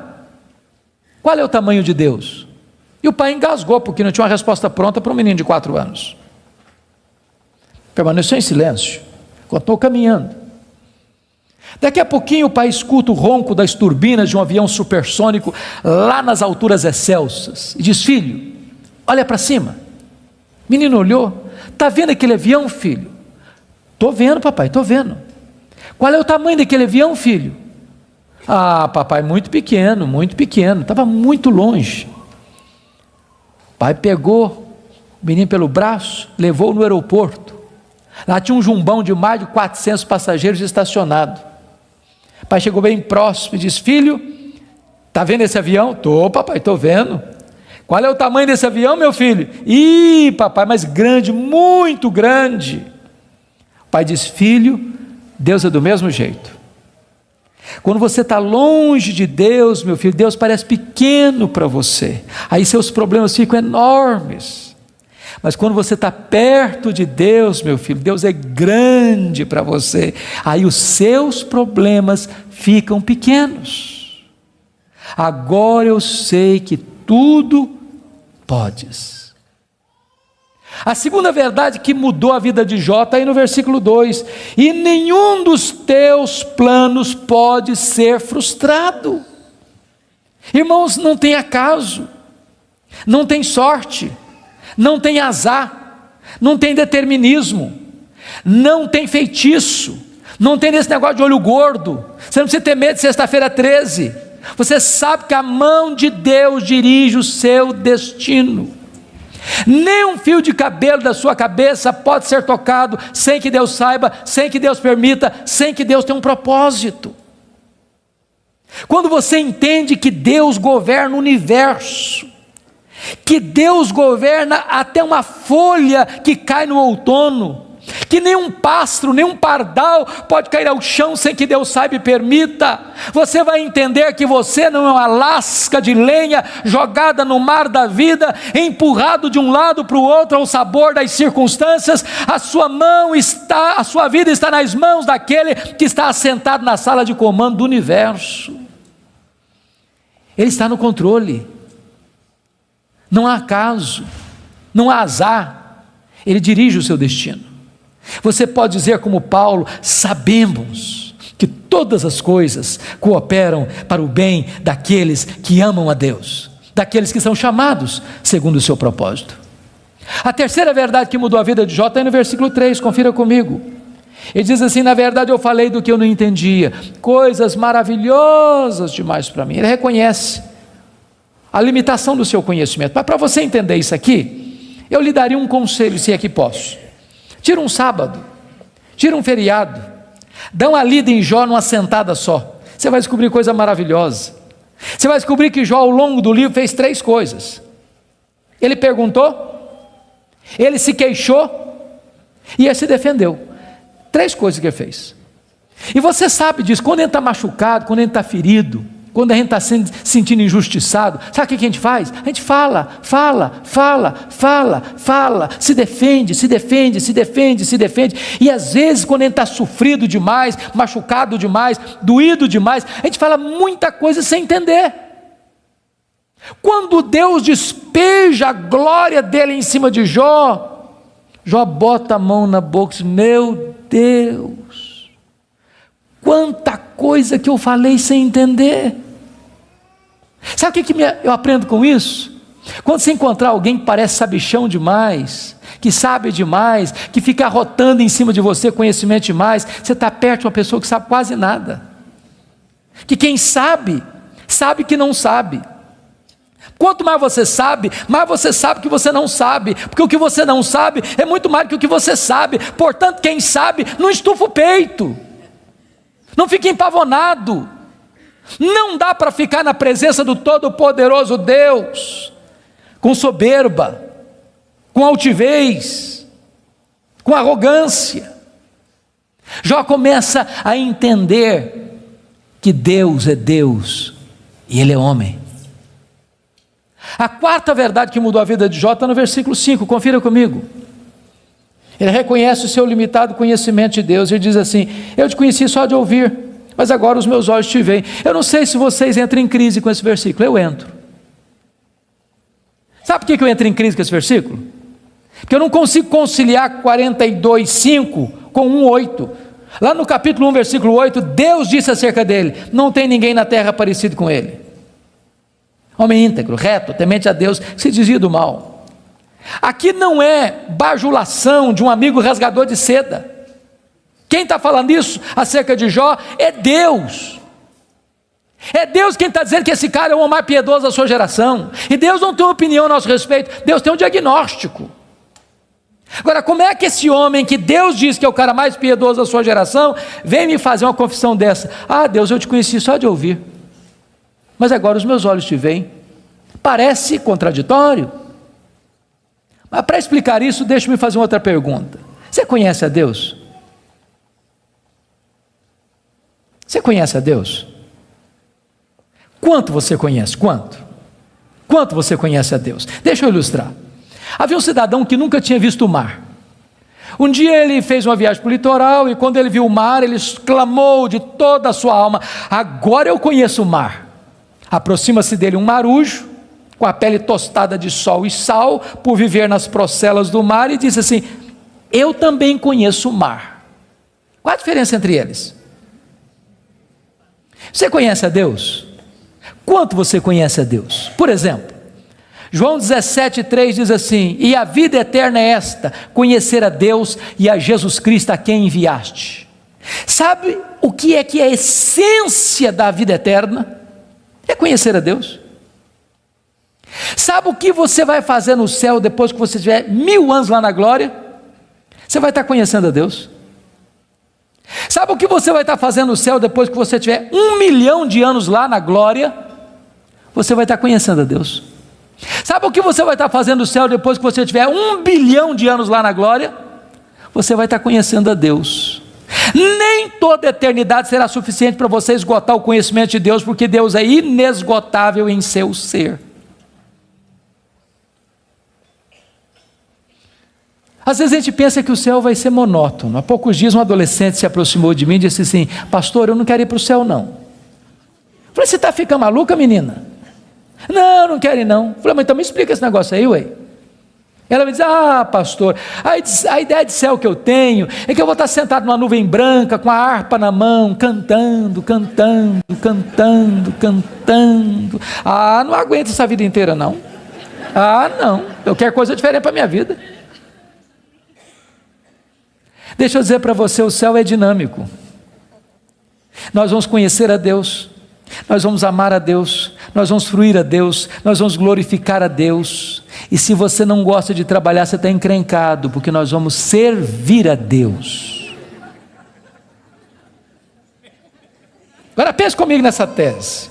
qual é o tamanho de Deus? E o pai engasgou, porque não tinha uma resposta pronta para um menino de 4 anos. Permaneceu em silêncio, continuou caminhando. Daqui a pouquinho o pai escuta o ronco das turbinas de um avião supersônico lá nas alturas excelsas e diz: filho, olha para cima. O menino olhou: está vendo aquele avião, filho? Estou vendo, papai, estou vendo. Qual é o tamanho daquele avião, filho? Ah, papai, muito pequeno, estava muito longe. O pai pegou o menino pelo braço, levou no aeroporto. Lá tinha um jumbão de mais de 400 passageiros estacionado. O pai chegou bem próximo e disse: filho, está vendo esse avião? Estou, papai, estou vendo. Qual é o tamanho desse avião, meu filho? Ih, papai, mas grande, muito grande. O pai disse: filho, Deus é do mesmo jeito. Quando você está longe de Deus, meu filho, Deus parece pequeno para você. Aí seus problemas ficam enormes. Mas quando você está perto de Deus, meu filho, Deus é grande para você. Aí os seus problemas ficam pequenos. Agora eu sei que tudo podes. A segunda verdade que mudou a vida de Jó está aí no versículo 2. E nenhum dos teus planos pode ser frustrado. Irmãos, não tem acaso, não tem sorte, não tem azar, não tem determinismo, não tem feitiço, não tem esse negócio de olho gordo. Você não precisa ter medo de sexta-feira 13. Você sabe que a mão de Deus dirige o seu destino. Nem um fio de cabelo da sua cabeça pode ser tocado sem que Deus saiba, sem que Deus permita, sem que Deus tenha um propósito. Quando você entende que Deus governa o universo, que Deus governa até uma folha que cai no outono, que nenhum pássaro, nenhum pardal pode cair ao chão sem que Deus saiba e permita, você vai entender que você não é uma lasca de lenha jogada no mar da vida, empurrado de um lado para o outro ao sabor das circunstâncias. A sua vida está nas mãos daquele que está assentado na sala de comando do universo. Ele está no controle. Não há acaso, não há azar, ele dirige o seu destino. Você pode dizer como Paulo: sabemos que todas as coisas cooperam para o bem daqueles que amam a Deus, daqueles que são chamados segundo o seu propósito. A terceira verdade que mudou a vida de Jó está aí no versículo 3, confira comigo. Ele diz assim: na verdade eu falei do que eu não entendia, coisas maravilhosas demais para mim. Ele reconhece a limitação do seu conhecimento. Mas para você entender isso aqui, eu lhe daria um conselho, se é que posso. Tira um sábado, tira um feriado, dá uma lida em Jó numa sentada só. Você vai descobrir coisa maravilhosa. Você vai descobrir que Jó, ao longo do livro, fez 3 coisas. Ele perguntou, ele se queixou e ele se defendeu. 3 coisas que ele fez. E você sabe disso, quando ele está machucado, quando ele está ferido, quando a gente está se sentindo injustiçado, sabe o que a gente faz? A gente fala, se defende, e às vezes quando a gente está sofrido demais, machucado demais, doído demais, a gente fala muita coisa sem entender. Quando Deus despeja a glória dele em cima de Jó, Jó bota a mão na boca e diz: meu Deus, quanta coisa que eu falei sem entender. Sabe o que eu aprendo com isso? Quando você encontrar alguém que parece sabichão demais, que sabe demais, que fica arrotando em cima de você conhecimento demais, você está perto de uma pessoa que sabe quase nada. que quem sabe, sabe que não sabe. Quanto mais você sabe que você não sabe, porque o que você não sabe é muito mais do que o que você sabe. Portanto, quem sabe, não estufa o peito, não fique empavonado. Não dá para ficar na presença do Todo-Poderoso Deus com soberba, com altivez, com arrogância. Jó começa a entender que Deus é Deus e Ele é homem. A quarta verdade que mudou a vida de Jó está no versículo 5, confira comigo. Ele reconhece o seu limitado conhecimento de Deus, ele diz assim: eu te conheci só de ouvir, mas agora os meus olhos te veem. Eu não sei se vocês entram em crise com esse versículo, eu entro. Sabe por que eu entro em crise com esse versículo? Porque eu não consigo conciliar 42:5 com 1:8. Lá no capítulo 1, versículo 8, Deus disse acerca dele: não tem ninguém na terra parecido com ele. Homem íntegro, reto, temente a Deus, que se desvia do mal. Aqui não é bajulação de um amigo rasgador de seda. Quem está falando isso acerca de Jó é Deus. É Deus quem está dizendo que esse cara é o homem mais piedoso da sua geração. E Deus não tem uma opinião a nosso respeito, Deus tem um diagnóstico. Agora, como é que esse homem que Deus diz que é o cara mais piedoso da sua geração, vem me fazer uma confissão dessa? Ah, Deus, eu te conheci só de ouvir, mas agora os meus olhos te veem. Parece contraditório, mas para explicar isso, deixa-me fazer uma outra pergunta. Você conhece a Deus? Você conhece a Deus? Quanto você conhece? Quanto? Quanto você conhece a Deus? Deixa eu ilustrar. Havia um cidadão que nunca tinha visto o mar. Um dia ele fez uma viagem para o litoral e quando ele viu o mar, ele exclamou de toda a sua alma: agora eu conheço o mar. Aproxima-se dele um marujo, com a pele tostada de sol e sal, por viver nas procelas do mar, e disse assim: eu também conheço o mar. Qual a diferença entre eles? Você conhece a Deus? Quanto você conhece a Deus? Por exemplo, João 17,3 diz assim: e a vida eterna é esta, conhecer a Deus e a Jesus Cristo a quem enviaste. Sabe o que é a essência da vida eterna? É conhecer a Deus. Sabe o que você vai fazer no céu depois que você tiver 1000 anos lá na glória? Você vai estar conhecendo a Deus. Sabe o que você vai estar fazendo no céu depois que você tiver 1 milhão de anos lá na glória? Você vai estar conhecendo a Deus. Sabe o que você vai estar fazendo no céu depois que você tiver 1 bilhão de anos lá na glória? Você vai estar conhecendo a Deus. Nem toda eternidade será suficiente para você esgotar o conhecimento de Deus, porque Deus é inesgotável em seu ser. Às vezes a gente pensa que o céu vai ser monótono. Há poucos dias um adolescente se aproximou de mim e disse assim: pastor, eu não quero ir para o céu não. Eu falei: você está ficando maluca, menina? Não quero ir não. Eu falei: mas então me explica esse negócio aí, ué. Ela me diz: ah, pastor, a ideia de céu que eu tenho é que eu vou estar sentado numa nuvem branca, com a harpa na mão, cantando. Ah, não aguento essa vida inteira não. Ah, não, eu quero coisa diferente para a minha vida. Deixa eu dizer para você, o céu é dinâmico. Nós vamos conhecer a Deus, nós vamos amar a Deus, nós vamos fruir a Deus, nós vamos glorificar a Deus. E se você não gosta de trabalhar, você está encrencado, porque nós vamos servir a Deus. Agora pense comigo nessa tese.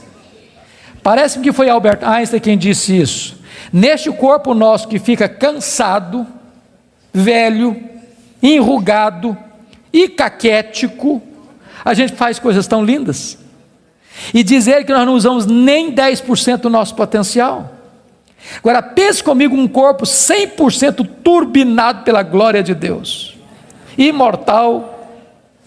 Parece-me que foi Albert Einstein quem disse isso. Neste corpo nosso que fica cansado, velho, enrugado e caquético, a gente faz coisas tão lindas. E dizer que nós não usamos nem 10% do nosso potencial. Agora pense comigo um corpo 100% turbinado pela glória de Deus, imortal,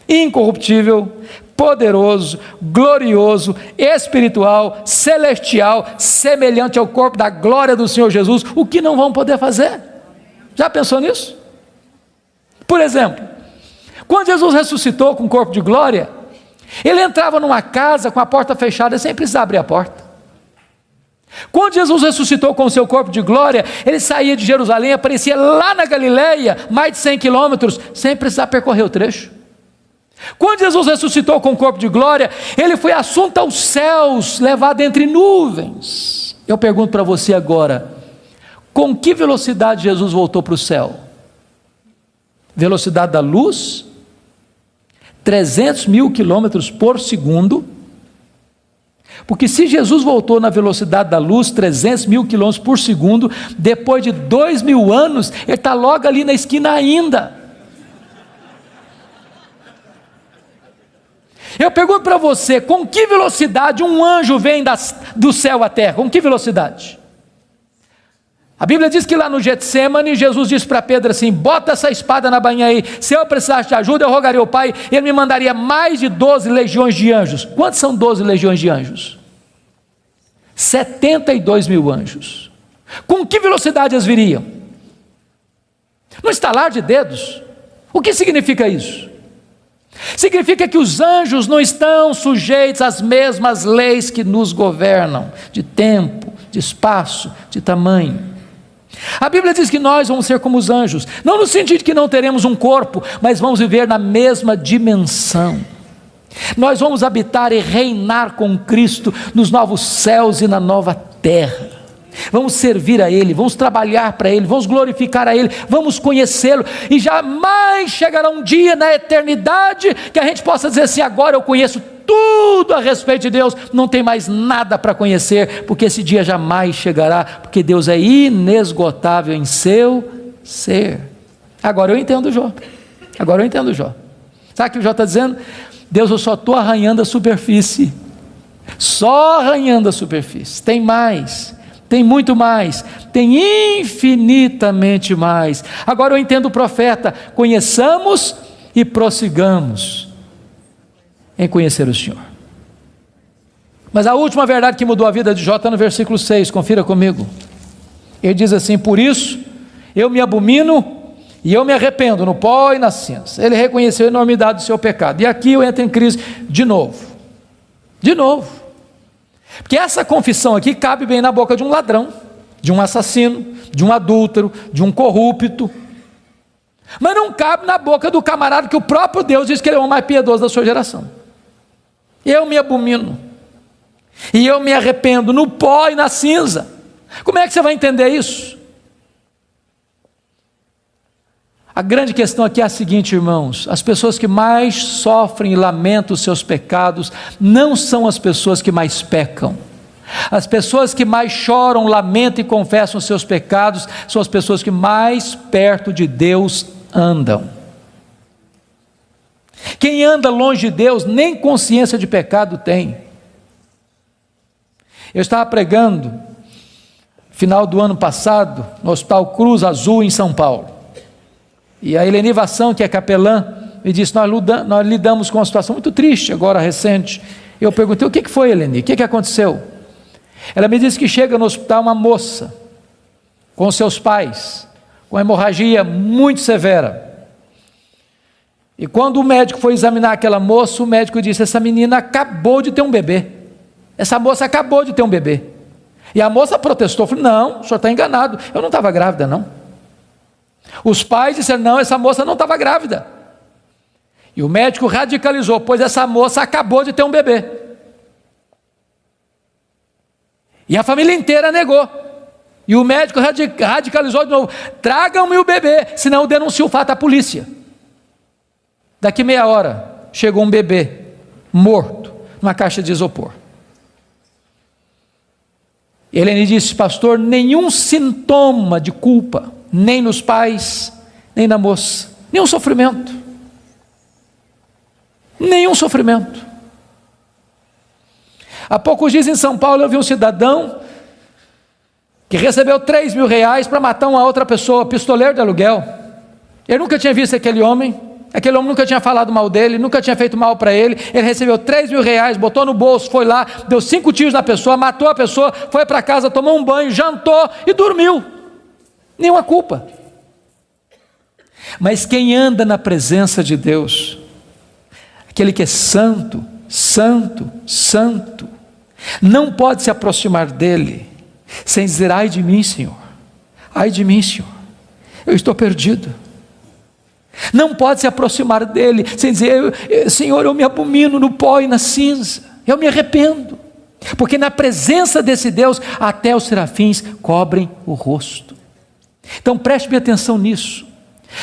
incorruptível, poderoso, glorioso, espiritual, celestial, semelhante ao corpo da glória do Senhor Jesus. O que não vão poder fazer? Já pensou nisso? Por exemplo, quando Jesus ressuscitou com o corpo de glória, ele entrava numa casa com a porta fechada sem precisar abrir a porta. Quando Jesus ressuscitou com o seu corpo de glória, ele saía de Jerusalém, aparecia lá na Galileia, mais de 100 quilômetros, sem precisar percorrer o trecho. Quando Jesus ressuscitou com o corpo de glória, ele foi assunto aos céus, levado entre nuvens. Eu pergunto para você agora, com que velocidade Jesus voltou para o céu? Velocidade da luz? 300 mil quilômetros por segundo. Porque se Jesus voltou na velocidade da luz, 300 mil quilômetros por segundo, depois de 2000 anos, ele está logo ali na esquina ainda. Eu pergunto para você, com que velocidade um anjo vem do céu à terra? Com que velocidade? A Bíblia diz que lá no Getsêmani, Jesus disse para Pedro assim: bota essa espada na bainha aí, se eu precisasse de ajuda, eu rogaria ao Pai, ele me mandaria mais de 12 legiões de anjos. Quantos são 12 legiões de anjos? 72 mil anjos. Com que velocidade eles viriam? No estalar de dedos. O que significa isso? Significa que os anjos não estão sujeitos às mesmas leis que nos governam, de tempo, de espaço, de tamanho. A Bíblia diz que nós vamos ser como os anjos, não no sentido de que não teremos um corpo, mas vamos viver na mesma dimensão. Nós vamos habitar e reinar com Cristo nos novos céus e na nova terra. Vamos servir a Ele, vamos trabalhar para Ele, vamos glorificar a Ele, vamos conhecê-lo, e jamais chegará um dia na eternidade que a gente possa dizer assim: agora eu conheço tudo a respeito de Deus, não tem mais nada para conhecer, porque esse dia jamais chegará, porque Deus é inesgotável em seu ser. Agora eu entendo Jó. Sabe o que o Jó está dizendo? Deus, eu só estou arranhando a superfície, só arranhando a superfície, tem mais. Tem muito mais, tem infinitamente mais. Agora eu entendo o profeta: conheçamos e prossigamos em conhecer o Senhor. Mas a última verdade que mudou a vida de Jó está no versículo 6, confira comigo. Ele diz assim: por isso eu me abomino e eu me arrependo no pó e na cinza. Ele reconheceu a enormidade do seu pecado. E aqui eu entro em crise de novo. Porque essa confissão aqui cabe bem na boca de um ladrão, de um assassino, de um adúltero, de um corrupto, mas não cabe na boca do camarada que o próprio Deus diz que ele é o mais piedoso da sua geração. Eu me abomino e eu me arrependo no pó e na cinza. Como é que você vai entender isso? A grande questão aqui é a seguinte, irmãos: as pessoas que mais sofrem e lamentam os seus pecados não são as pessoas que mais pecam. As pessoas que mais choram, lamentam e confessam os seus pecados são as pessoas que mais perto de Deus andam. Quem anda longe de Deus nem consciência de pecado tem. Eu estava pregando final do ano passado no Hospital Cruz Azul em São Paulo. E a Eleni Vassão, que é capelã, me disse: nós lidamos com uma situação muito triste agora, recente. Eu perguntei: o que foi, Eleni? O que aconteceu? Ela me disse que chega no hospital uma moça, com seus pais, com hemorragia muito severa. E quando o médico foi examinar aquela moça, o médico disse: essa menina acabou de ter um bebê. Essa moça acabou de ter um bebê. E a moça protestou, falou: não, o senhor está enganado, eu não estava grávida não. Os pais disseram: não, essa moça não estava grávida. E o médico radicalizou: pois essa moça acabou de ter um bebê. E a família inteira negou. E o médico radicalizou de novo: tragam-me o bebê, senão eu denuncio o fato à polícia. Daqui meia hora, chegou um bebê morto numa caixa de isopor. E Helene disse: pastor, nenhum sintoma de culpa, nem nos pais, nem na moça, nenhum sofrimento. Há poucos dias em São Paulo eu vi um cidadão que recebeu 3 mil reais para matar uma outra pessoa, pistoleiro de aluguel. Eu nunca tinha visto aquele homem nunca tinha falado mal dele, nunca tinha feito mal para ele. Ele recebeu 3 mil reais, botou no bolso, foi lá, deu 5 tiros na pessoa, matou a pessoa, foi para casa, tomou um banho, jantou e dormiu. Nenhuma culpa. Mas quem anda na presença de Deus, aquele que é santo, não pode se aproximar dele sem dizer: ai de mim, Senhor, eu estou perdido. Não pode se aproximar dele sem dizer: Senhor, eu me abomino no pó e na cinza, eu me arrependo. Porque na presença desse Deus, até os serafins cobrem o rosto. Então preste bem atenção nisso.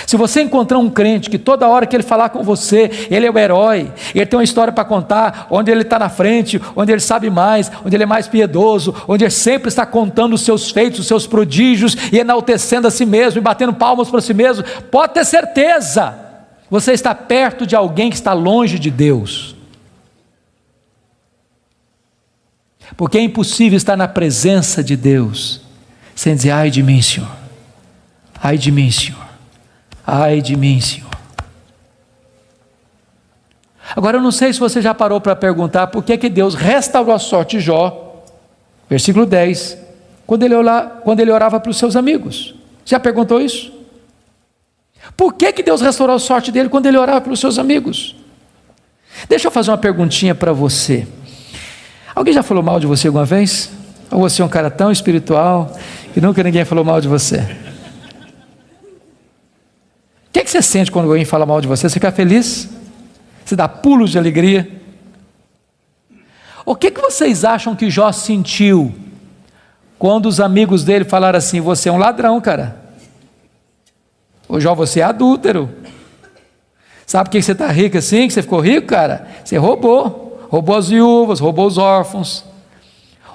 Se você encontrar um crente que toda hora que ele falar com você, ele é o herói, ele tem uma história para contar, onde ele está na frente, onde ele sabe mais, onde ele é mais piedoso, onde ele sempre está contando os seus feitos, os seus prodígios, e enaltecendo a si mesmo, e batendo palmas para si mesmo, pode ter certeza, você está perto de alguém que está longe de Deus. Porque é impossível estar na presença de Deus sem dizer: ai de mim, Senhor, ai de mim, Senhor, ai de mim, Senhor. Agora eu não sei se você já parou para perguntar por que Deus restaurou a sorte de Jó, versículo 10, quando ele orava para os seus amigos. Já perguntou isso? Por que Deus restaurou a sorte dele quando ele orava para os seus amigos? Deixa eu fazer uma perguntinha para você. Alguém já falou mal de você alguma vez? Ou você é um cara tão espiritual que nunca ninguém falou mal de você? O que você sente quando alguém fala mal de você? Você fica feliz? Você dá pulos de alegria? O que vocês acham que Jó sentiu quando os amigos dele falaram assim: você é um ladrão, cara? Ô Jó, você é adúltero. Sabe por que você está rico assim? Que você ficou rico, cara? Você roubou as viúvas, roubou os órfãos.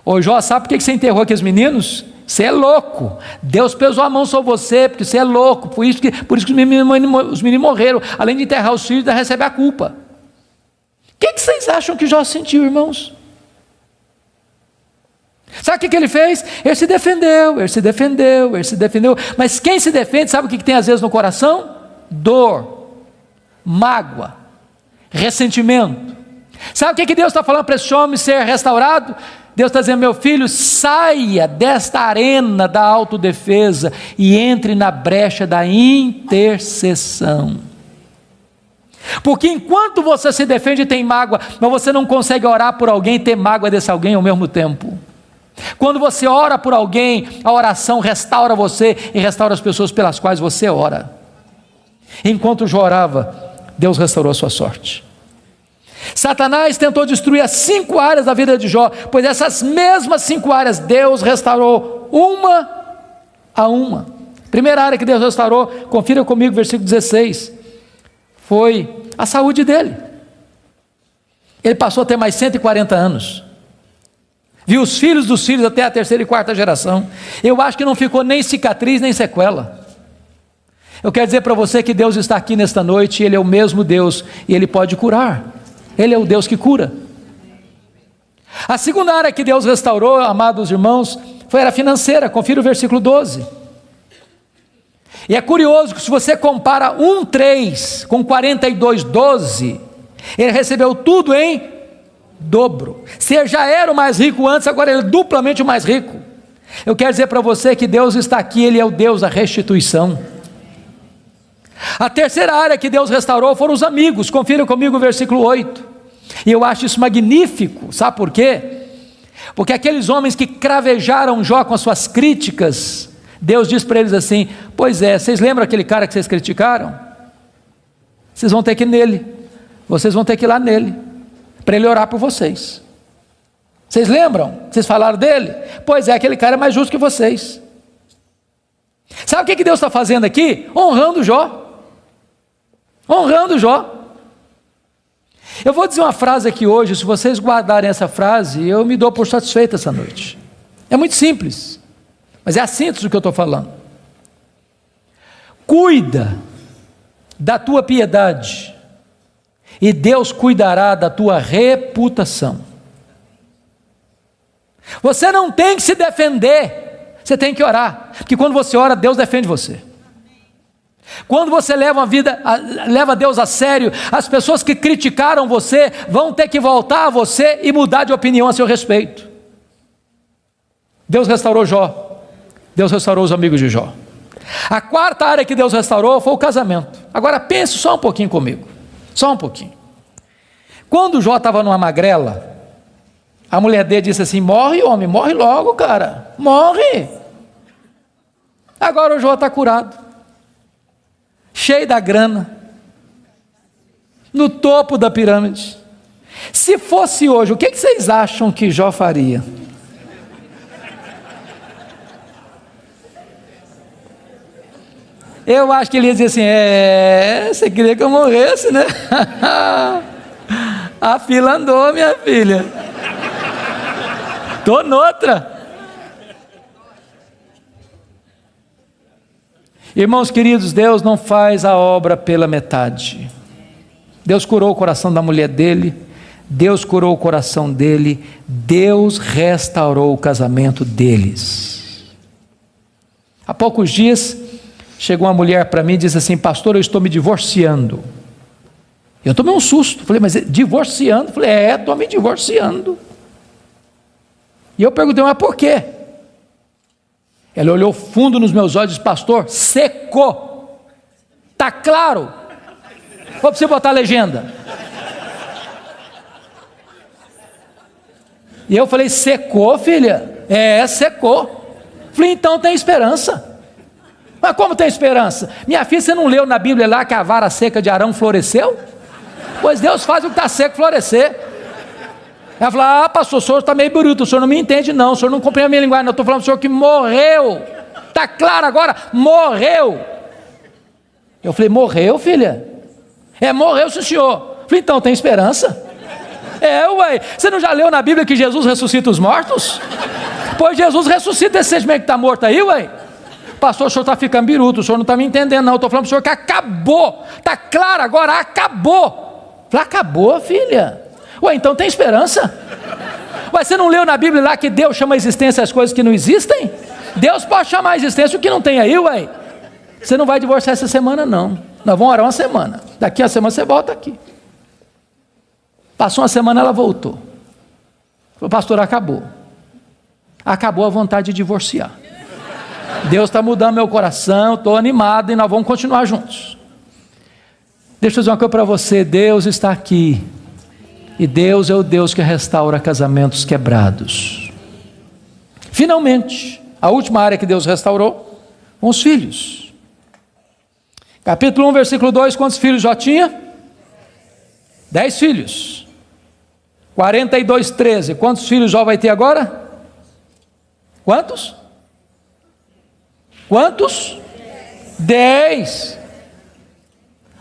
Ô Jó, sabe por que você enterrou aqueles meninos? Você é louco, Deus pesou a mão sobre você, porque você é louco, por isso que os meninos morreram, além de enterrar os filhos, ainda recebe a culpa. O que vocês acham que Jó sentiu, irmãos? Sabe o que ele fez? Ele se defendeu, mas quem se defende, sabe o que tem às vezes no coração? Dor, mágoa, ressentimento. Sabe o que Deus está falando para esse homem ser restaurado? Deus está dizendo: meu filho, saia desta arena da autodefesa e entre na brecha da intercessão. Porque enquanto você se defende e tem mágoa, mas você não consegue orar por alguém e ter mágoa desse alguém ao mesmo tempo. Quando você ora por alguém, a oração restaura você e restaura as pessoas pelas quais você ora. Enquanto Jó orava, Deus restaurou a sua sorte. Satanás tentou destruir as 5 áreas da vida de Jó, pois essas mesmas 5 áreas Deus restaurou uma a uma. Primeira área que Deus restaurou, confira comigo, versículo 16, foi a saúde dele. Ele passou a ter mais 140 anos, viu os filhos dos filhos até a 3ª e 4ª geração. Eu acho que não ficou nem cicatriz nem sequela. Eu quero dizer para você que Deus está aqui nesta noite, Ele é o mesmo Deus e Ele pode curar. Ele é o Deus que cura. A segunda área que Deus restaurou, amados irmãos, foi a área financeira. Confira o versículo 12. E é curioso que se você compara 1:3 com 42:12, ele recebeu tudo em dobro. Se ele já era o mais rico antes, agora ele é duplamente o mais rico. Eu quero dizer para você que Deus está aqui, Ele é o Deus da restituição. A terceira área que Deus restaurou foram os amigos. Confira comigo o versículo 8. E eu acho isso magnífico. Sabe por quê? Porque aqueles homens que cravejaram Jó com as suas críticas, Deus diz para eles assim: pois é, vocês lembram aquele cara que vocês criticaram? Vocês vão ter que ir nele, vocês vão ter que ir lá nele, para ele orar por vocês. Vocês lembram? Vocês falaram dele? Pois é, aquele cara é mais justo que vocês. Sabe o que Deus está fazendo aqui? Honrando Jó. Honrando Jó. Eu vou dizer uma frase aqui hoje, se vocês guardarem essa frase, eu me dou por satisfeito essa noite. É muito simples, mas é a síntese do que eu estou falando. Cuida da tua piedade, e Deus cuidará da tua reputação. Você não tem que se defender, você tem que orar, porque quando você ora, Deus defende você. Quando você leva Deus a sério, as pessoas que criticaram você vão ter que voltar a você e mudar de opinião a seu respeito. Deus restaurou Jó, Deus restaurou os amigos de Jó. A quarta área que Deus restaurou foi o casamento. Agora pense só um pouquinho comigo, só um pouquinho. Quando Jó estava numa magrela, a mulher dele disse assim: morre, homem, morre logo, cara, morre. Agora o Jó está curado. cheio da grana, no topo da pirâmide. Se fosse hoje, o que vocês acham que Jó faria? Eu acho que ele ia dizer assim: você queria que eu morresse, né? A fila andou, minha filha. Tô noutra. Irmãos queridos, Deus não faz a obra pela metade. Deus curou o coração da mulher dele, Deus curou o coração dele, Deus restaurou o casamento deles. Há poucos dias, chegou uma mulher para mim e disse assim: pastor, eu estou me divorciando. Eu tomei um susto, falei: mas divorciando? Falei: estou me divorciando. E eu perguntei: mas por quê? Ela olhou fundo nos meus olhos e disse: pastor, secou. Está claro? Vou para você botar a legenda. E eu falei: secou, filha? Secou. Falei: então tem esperança. Mas como tem esperança? Minha filha, você não leu na Bíblia lá que a vara seca de Arão floresceu? Pois Deus faz o que está seco florescer. Ela falou: pastor, o senhor está meio bruto, o senhor não me entende não, o senhor não compreende a minha linguagem, não, eu estou falando do senhor que morreu. Está claro agora? Morreu. Eu falei: morreu, filha? Morreu, sim, senhor. Falei: então tem esperança. Ué, você não já leu na Bíblia que Jesus ressuscita os mortos? Pois Jesus ressuscita esse sentimento que está morto aí, ué. Pastor, o senhor está ficando biruto, o senhor não está me entendendo não, eu estou falando para o senhor que acabou. Está claro agora? Acabou. Falei: acabou, filha? Ué, então tem esperança. Ué, você não leu na Bíblia lá que Deus chama a existência as coisas que não existem? Deus pode chamar a existência o que não tem aí, ué. Você não vai divorciar essa semana não. Nós vamos orar uma semana. Daqui a semana você volta aqui. Passou uma semana, ela voltou. Falou: pastor, acabou. Acabou a vontade de divorciar. Deus está mudando meu coração, estou animado e nós vamos continuar juntos. Deixa eu dizer uma coisa para você: Deus está aqui. E Deus é o Deus que restaura casamentos quebrados. Finalmente, a última área que Deus restaurou, os filhos. Capítulo 1, versículo 2, quantos filhos Jó tinha? 10 filhos. 42, 13, quantos filhos Jó vai ter agora? Quantos? Quantos? 10.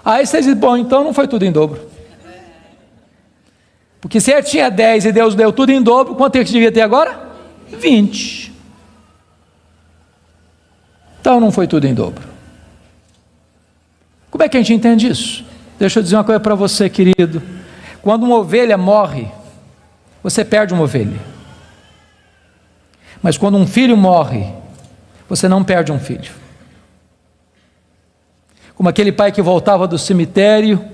Aí vocês dizem: bom, então não foi tudo em dobro. Porque se ele tinha 10 e Deus deu tudo em dobro, quanto é que devia ter agora? 20. Então não foi tudo em dobro. Como é que a gente entende isso? Deixa eu dizer uma coisa para você, querido. Quando uma ovelha morre, você perde uma ovelha. Mas quando um filho morre, você não perde um filho. Como aquele pai que voltava do cemitério,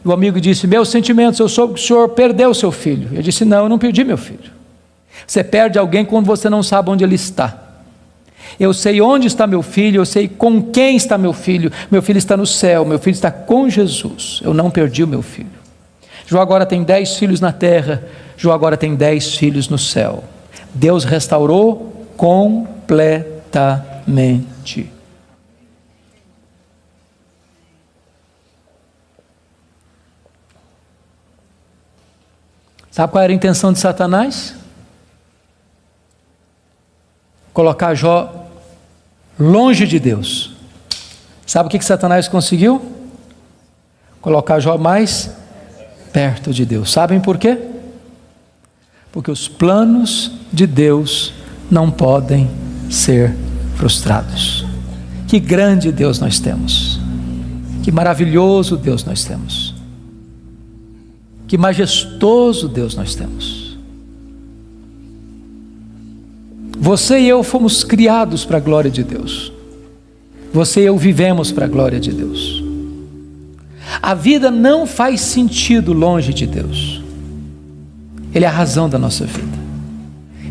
e o amigo disse: meus sentimentos, eu soube que o senhor perdeu seu filho. Eu disse: não, eu não perdi meu filho. Você perde alguém quando você não sabe onde ele está. Eu sei onde está meu filho, eu sei com quem está meu filho. Meu filho está no céu, meu filho está com Jesus. Eu não perdi o meu filho. Jó agora tem 10 filhos na terra, Jó agora tem 10 filhos no céu. Deus restaurou completamente. Sabe qual era a intenção de Satanás? Colocar Jó longe de Deus. Sabe o que Satanás conseguiu? Colocar Jó mais perto de Deus. Sabem por quê? Porque os planos de Deus não podem ser frustrados. Que grande Deus nós temos. Que maravilhoso Deus nós temos. Que majestoso Deus nós temos. Você e eu fomos criados para a glória de Deus. Você e eu vivemos para a glória de Deus. A vida não faz sentido longe de Deus. Ele é a razão da nossa vida.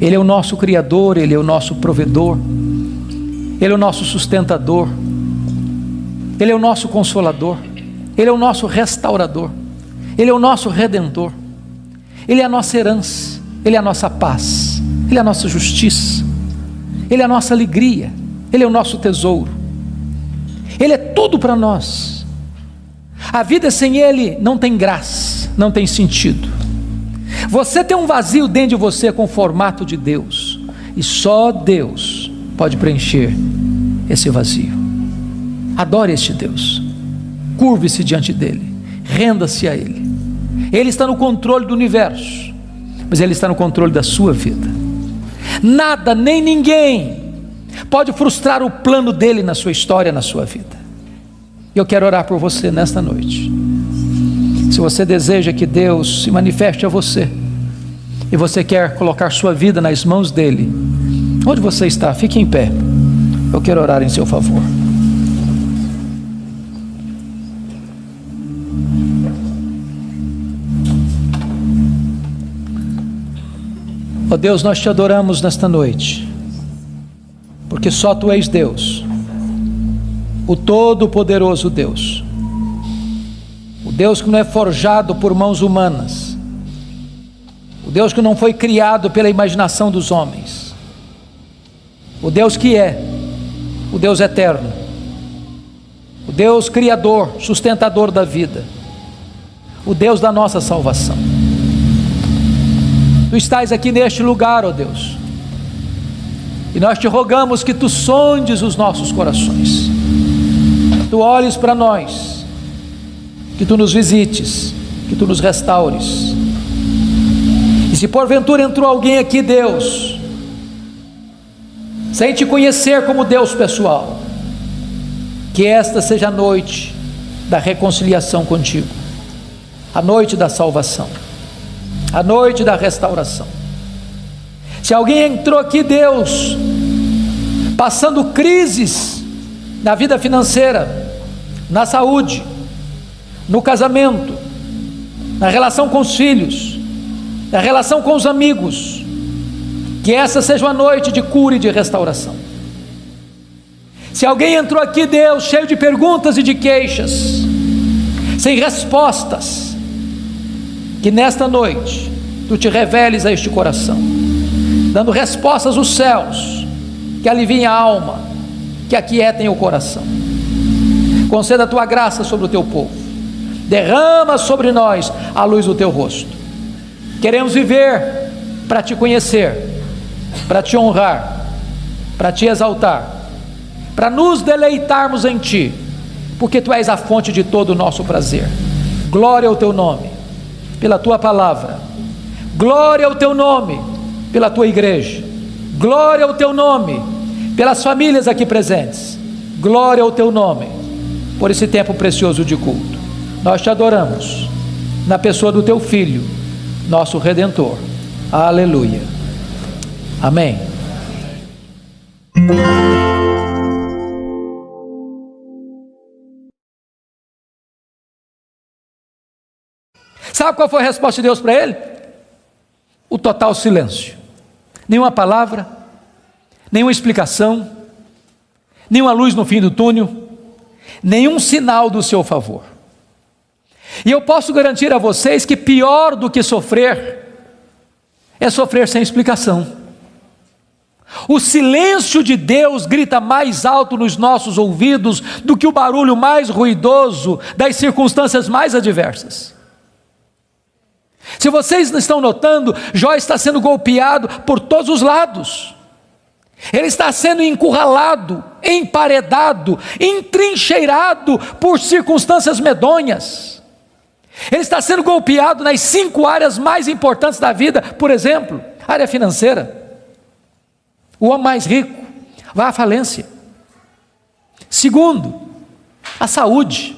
Ele é o nosso Criador, Ele é o nosso provedor, Ele é o nosso sustentador, Ele é o nosso consolador, Ele é o nosso restaurador, Ele é o nosso redentor, Ele é a nossa herança, Ele é a nossa paz, Ele é a nossa justiça, Ele é a nossa alegria, Ele é o nosso tesouro, Ele é tudo para nós. A vida sem Ele não tem graça, não tem sentido. Você tem um vazio dentro de você com o formato de Deus, e só Deus pode preencher esse vazio. Adore este Deus, curve-se diante dEle, renda-se a Ele. Ele está no controle do universo, mas Ele está no controle da sua vida. Nada, nem ninguém pode frustrar o plano dEle na sua história, na sua vida. Eu quero orar por você nesta noite. Se você deseja que Deus se manifeste a você, e você quer colocar sua vida nas mãos dEle, onde você está, fique em pé. Eu quero orar em seu favor. Ó Deus, nós te adoramos nesta noite, porque só Tu és Deus, o Todo-Poderoso Deus, o Deus que não é forjado por mãos humanas, o Deus que não foi criado pela imaginação dos homens, o Deus que é, o Deus eterno, o Deus criador, sustentador da vida, o Deus da nossa salvação. Tu estás aqui neste lugar, ó Deus, e nós te rogamos que Tu sondes os nossos corações, Tu olhes para nós, que Tu nos visites, que Tu nos restaures. E se porventura entrou alguém aqui, Deus, sem Te conhecer como Deus pessoal, que esta seja a noite da reconciliação contigo, a noite da salvação, a noite da restauração. Se alguém entrou aqui, Deus, passando crises na vida financeira, na saúde, no casamento, na relação com os filhos, na relação com os amigos, que essa seja uma noite de cura e de restauração. Se alguém entrou aqui, Deus, cheio de perguntas e de queixas, sem respostas, que nesta noite Tu te reveles a este coração, dando respostas aos céus, que aliviem a alma, que aquietem o coração. Conceda a Tua graça sobre o Teu povo, derrama sobre nós a luz do Teu rosto. Queremos viver para Te conhecer, para Te honrar, para Te exaltar, para nos deleitarmos em Ti, porque Tu és a fonte de todo o nosso prazer. Glória ao Teu nome, pela Tua palavra, glória ao Teu nome, pela Tua igreja, glória ao Teu nome, pelas famílias aqui presentes, glória ao Teu nome, por esse tempo precioso de culto. Nós Te adoramos, na pessoa do Teu Filho, nosso Redentor. Aleluia, amém. Sabe qual foi a resposta de Deus para ele? O total silêncio. Nenhuma palavra, nenhuma explicação, nenhuma luz no fim do túnel, nenhum sinal do seu favor. E eu posso garantir a vocês que pior do que sofrer é sofrer sem explicação. O silêncio de Deus grita mais alto nos nossos ouvidos do que o barulho mais ruidoso das circunstâncias mais adversas. Se vocês não estão notando, Jó está sendo golpeado por todos os lados. Ele está sendo encurralado, emparedado, entrincheirado por circunstâncias medonhas. Ele está sendo golpeado nas 5 áreas mais importantes da vida. Por exemplo, área financeira. O homem mais rico vai à falência. Segundo, a saúde.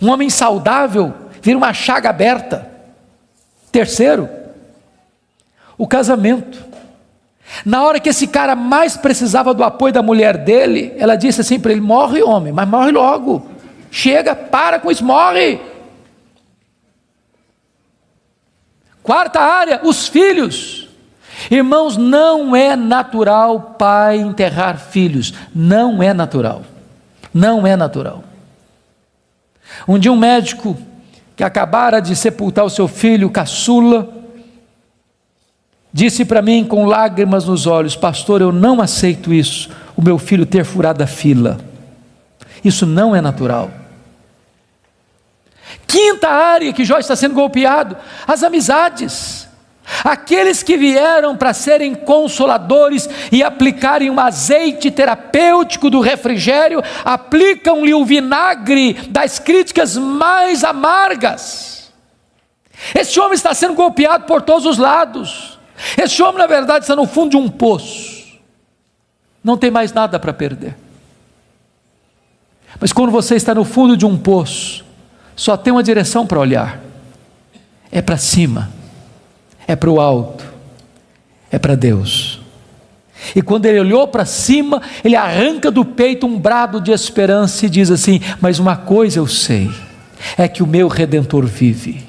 Um homem saudável vira uma chaga aberta. Terceiro, o casamento. Na hora que esse cara mais precisava do apoio da mulher dele, ela disse assim para ele: morre, homem, mas morre logo. Chega, para com isso, morre. Quarta área, os filhos. Irmãos, não é natural pai enterrar filhos. Não é natural. Não é natural. Um dia um médico que acabara de sepultar o seu filho caçula, disse para mim com lágrimas nos olhos: pastor, eu não aceito isso, o meu filho ter furado a fila. Isso não é natural. Quinta área que Jó está sendo golpeado: as amizades. Aqueles que vieram para serem consoladores e aplicarem um azeite terapêutico do refrigério, aplicam-lhe o vinagre das críticas mais amargas. Esse homem está sendo golpeado por todos os lados. Esse homem, na verdade, está no fundo de um poço. Não tem mais nada para perder. Mas quando você está no fundo de um poço, só tem uma direção para olhar: é para cima, é para o alto, é para Deus. E quando ele olhou para cima, ele arranca do peito um brado de esperança e diz assim: mas uma coisa eu sei, é que o meu Redentor vive,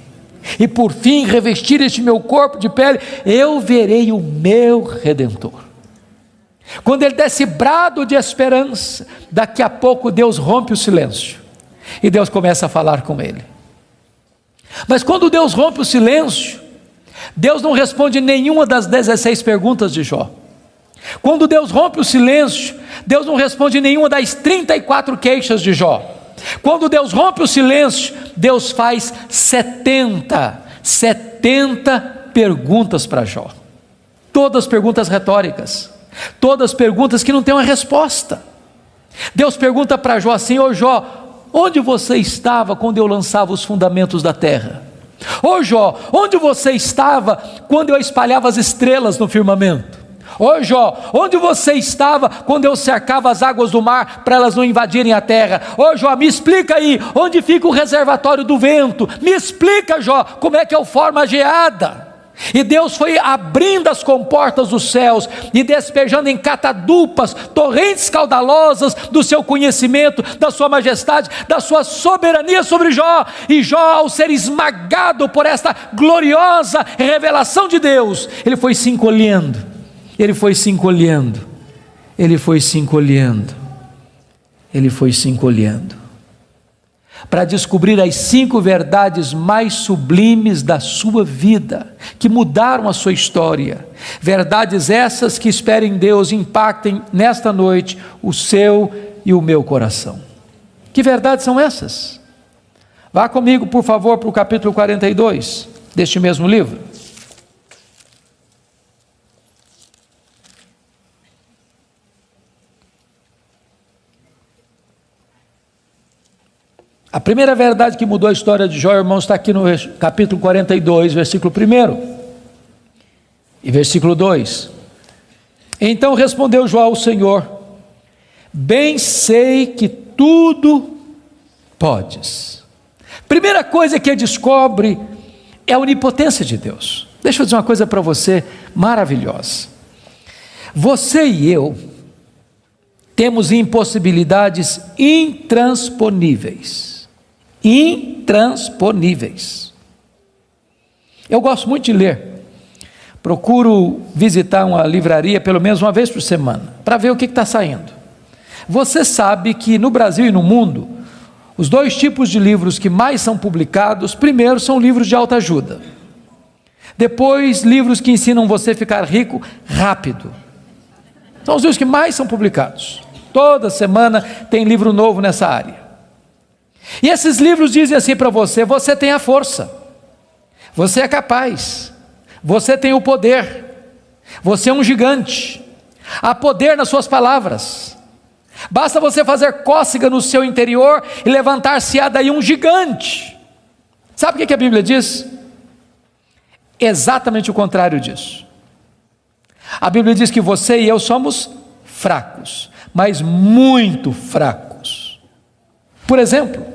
e por fim revestir este meu corpo de pele, eu verei o meu Redentor. Quando ele dá esse brado de esperança, daqui a pouco Deus rompe o silêncio, e Deus começa a falar com ele. Mas quando Deus rompe o silêncio, Deus não responde nenhuma das 16 perguntas de Jó. Quando Deus rompe o silêncio, Deus não responde nenhuma das 34 queixas de Jó. Quando Deus rompe o silêncio, Deus faz 70 perguntas para Jó. Todas perguntas retóricas, todas perguntas que não têm uma resposta. Deus pergunta para Jó assim: ô Jó, onde você estava quando eu lançava os fundamentos da terra? Ô Jó, onde você estava quando eu espalhava as estrelas no firmamento? Ô Jó, onde você estava quando eu cercava as águas do mar para elas não invadirem a terra? Ô Jó, me explica aí, onde fica o reservatório do vento? Me explica, Jó, como é que eu formo a geada? E Deus foi abrindo as comportas dos céus e despejando em catadupas, torrentes caudalosas do seu conhecimento, da sua majestade, da sua soberania sobre Jó. E Jó, ao ser esmagado por esta gloriosa revelação de Deus, ele foi se encolhendo, ele foi se encolhendo, ele foi se encolhendo, ele foi se encolhendo, para descobrir as 5 verdades mais sublimes da sua vida, que mudaram a sua história. Verdades essas que, espero em Deus, impactem nesta noite o seu e o meu coração. Que verdades são essas? Vá comigo, por favor, para o capítulo 42 deste mesmo livro. A primeira verdade que mudou a história de Jó, irmãos, está aqui no capítulo 42, versículo 1 e versículo 2. Então respondeu Jó ao Senhor: bem sei que tudo podes. Primeira coisa que ele descobre é a onipotência de Deus. Deixa eu dizer uma coisa para você maravilhosa. Você e eu temos impossibilidades intransponíveis. Intransponíveis. Eu gosto muito de ler. Procuro visitar uma livraria pelo menos uma vez por semana, para ver o que está saindo. Você sabe que no Brasil e no mundo, os 2 tipos de livros que mais são publicados, primeiro são livros de autoajuda. Depois, livros que ensinam você a ficar rico rápido. São os livros que mais são publicados. Toda semana tem livro novo nessa área. E esses livros dizem assim para você: você tem a força, você é capaz, você tem o poder, você é um gigante, há poder nas suas palavras, basta você fazer cócega no seu interior e levantar-se-á daí um gigante. Sabe o que a Bíblia diz? Exatamente o contrário disso. A Bíblia diz que você e eu somos fracos, mas muito fracos. Por exemplo,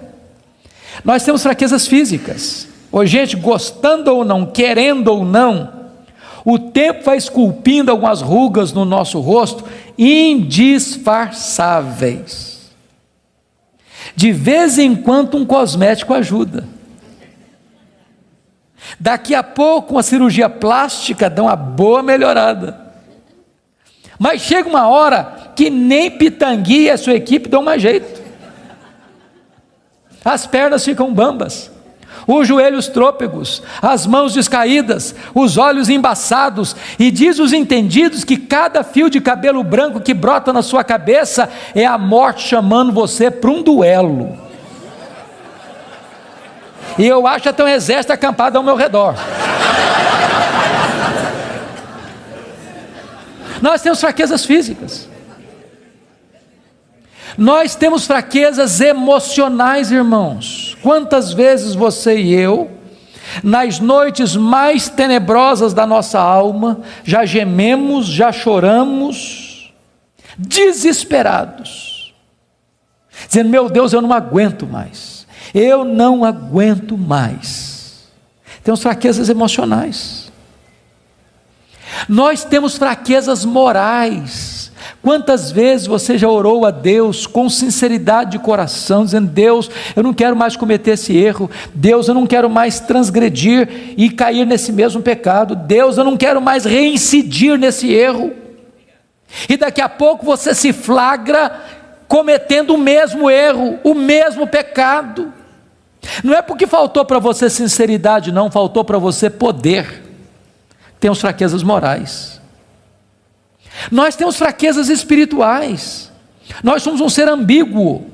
nós temos fraquezas físicas. Ô, gente, gostando ou não, querendo ou não, o tempo vai esculpindo algumas rugas no nosso rosto indisfarçáveis. De vez em quando um cosmético ajuda. Daqui a pouco uma cirurgia plástica dá uma boa melhorada. Mas chega uma hora que nem Pitangui e a sua equipe dão mais jeito. As pernas ficam bambas, os joelhos trôpegos, as mãos descaídas, os olhos embaçados, e diz os entendidos que cada fio de cabelo branco que brota na sua cabeça é a morte chamando você para um duelo. E eu acho até um exército acampado ao meu redor. Nós temos fraquezas físicas. Nós temos fraquezas emocionais, irmãos. Quantas vezes você e eu, nas noites mais tenebrosas da nossa alma, já gememos, já choramos, desesperados, dizendo: meu Deus, eu não aguento mais, eu não aguento mais. Temos fraquezas emocionais. Nós temos fraquezas morais. Quantas vezes você já orou a Deus com sinceridade de coração, dizendo: Deus, eu não quero mais cometer esse erro, Deus, eu não quero mais transgredir e cair nesse mesmo pecado, Deus, eu não quero mais reincidir nesse erro, e daqui a pouco você se flagra cometendo o mesmo erro, o mesmo pecado. Não é porque faltou para você sinceridade, não, faltou para você poder. Temos fraquezas morais. Nós temos fraquezas espirituais. Nós somos um ser ambíguo,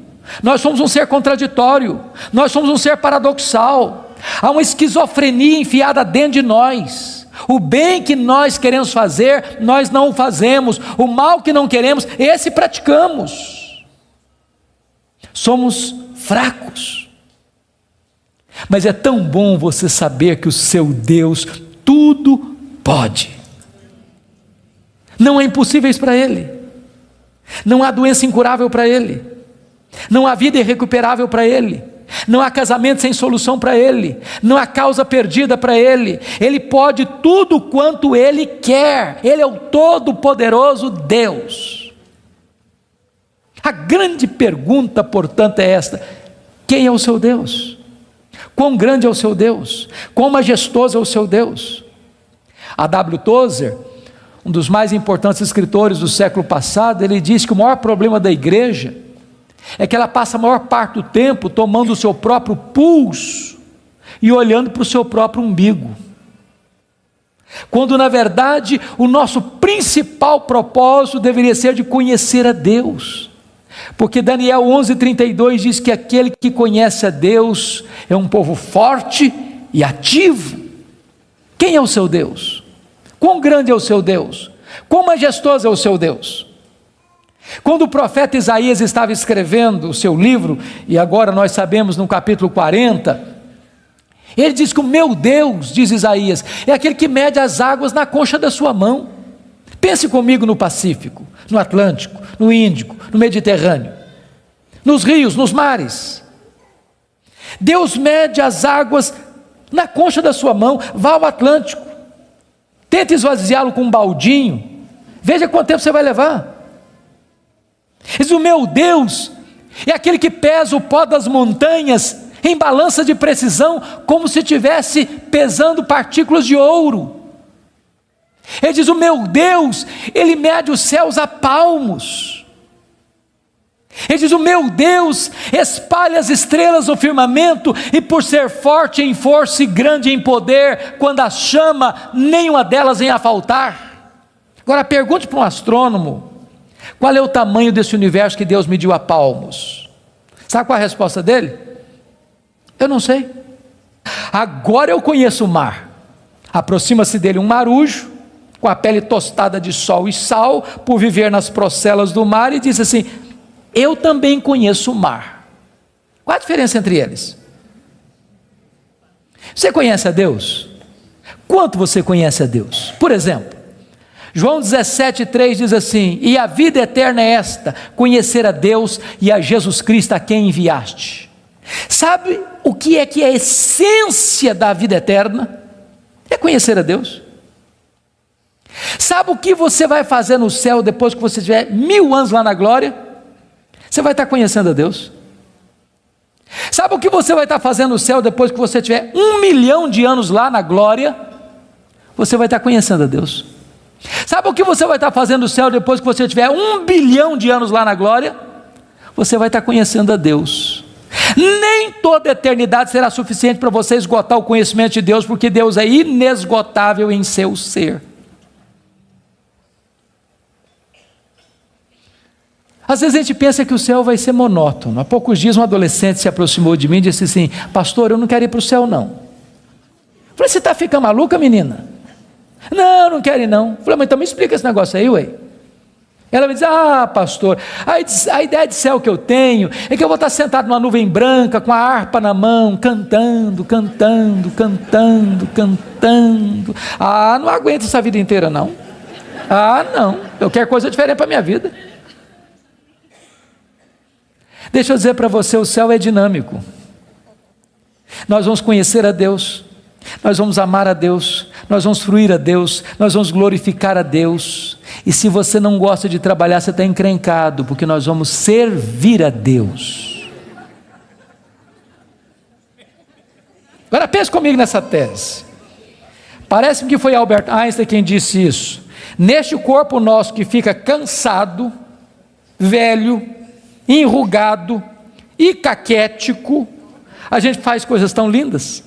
nós somos um ser contraditório, nós somos um ser paradoxal. Há uma esquizofrenia enfiada dentro de nós. O bem que nós queremos fazer, nós não o fazemos. O mal que não queremos, esse praticamos. Somos fracos. Mas é tão bom você saber que o seu Deus tudo pode. Não há impossíveis para Ele, não há doença incurável para Ele, não há vida irrecuperável para Ele, não há casamento sem solução para Ele, não há causa perdida para Ele. Ele pode tudo quanto Ele quer. Ele é o todo-poderoso Deus. A grande pergunta, portanto, é esta: quem é o seu Deus? Quão grande é o seu Deus? Quão majestoso é o seu Deus? A W. Tozer, um dos mais importantes escritores do século passado, ele diz que o maior problema da igreja é que ela passa a maior parte do tempo tomando o seu próprio pulso e olhando para o seu próprio umbigo, quando na verdade o nosso principal propósito deveria ser de conhecer a Deus, porque Daniel 11:32 diz que aquele que conhece a Deus é um povo forte e ativo. Quem é o seu Deus? Quão grande é o seu Deus? Quão majestoso é o seu Deus? Quando o profeta Isaías estava escrevendo o seu livro, e agora nós sabemos no capítulo 40, ele diz que o meu Deus, diz Isaías, é aquele que mede as águas na concha da sua mão. Pense comigo no Pacífico, no Atlântico, no Índico, no Mediterrâneo, nos rios, nos mares. Deus mede as águas na concha da sua mão. Vá ao Atlântico, tente esvaziá-lo com um baldinho, veja quanto tempo você vai levar. Diz: o meu Deus é aquele que pesa o pó das montanhas em balança de precisão, como se estivesse pesando partículas de ouro. Ele diz: o meu Deus, Ele mede os céus a palmos. Ele diz: o meu Deus espalha as estrelas no firmamento, e por ser forte em força e grande em poder, quando as chama, nenhuma delas vem a faltar. Agora pergunte para um astrônomo: qual é o tamanho desse universo que Deus mediu a palmos? Sabe qual é a resposta dele? Eu não sei. Agora eu conheço o mar. Aproxima-se dele um marujo, com a pele tostada de sol e sal, por viver nas procelas do mar, e diz assim: eu também conheço o mar. Qual a diferença entre eles? Você conhece a Deus? Quanto você conhece a Deus? Por exemplo, João 17,3 diz assim: e a vida eterna é esta, conhecer a Deus e a Jesus Cristo a quem enviaste. Sabe o que é a essência da vida eterna? É conhecer a Deus. Sabe o que você vai fazer no céu depois que você tiver 1000 anos lá na glória? Você vai estar conhecendo a Deus. Sabe o que você vai estar fazendo no céu depois que você tiver 1 milhão de anos lá na glória? Você vai estar conhecendo a Deus. Sabe o que você vai estar fazendo no céu depois que você tiver 1 bilhão de anos lá na glória? Você vai estar conhecendo a Deus. Nem toda a eternidade será suficiente para você esgotar o conhecimento de Deus, porque Deus é inesgotável em seu ser. Às vezes a gente pensa que o céu vai ser monótono. Há poucos dias um adolescente se aproximou de mim e disse assim: pastor, eu não quero ir para o céu não. Eu falei: você está ficando maluca, menina? Não quero ir não. Eu falei: mas então me explica esse negócio aí, ué. Ela me diz: pastor, a ideia de céu que eu tenho é que eu vou estar sentado numa nuvem branca, com a harpa na mão, cantando. Não aguento essa vida inteira não. Não, eu quero coisa diferente para a minha vida. Deixa eu dizer para você, o céu é dinâmico. Nós vamos conhecer a Deus, nós vamos amar a Deus, nós vamos fruir a Deus, nós vamos glorificar a Deus. E se você não gosta de trabalhar, você está encrencado, porque nós vamos servir a Deus. Agora pense comigo nessa tese. Parece-me que foi Albert Einstein quem disse isso. Neste corpo nosso que fica cansado, velho, enrugado e caquético, a gente faz coisas tão lindas.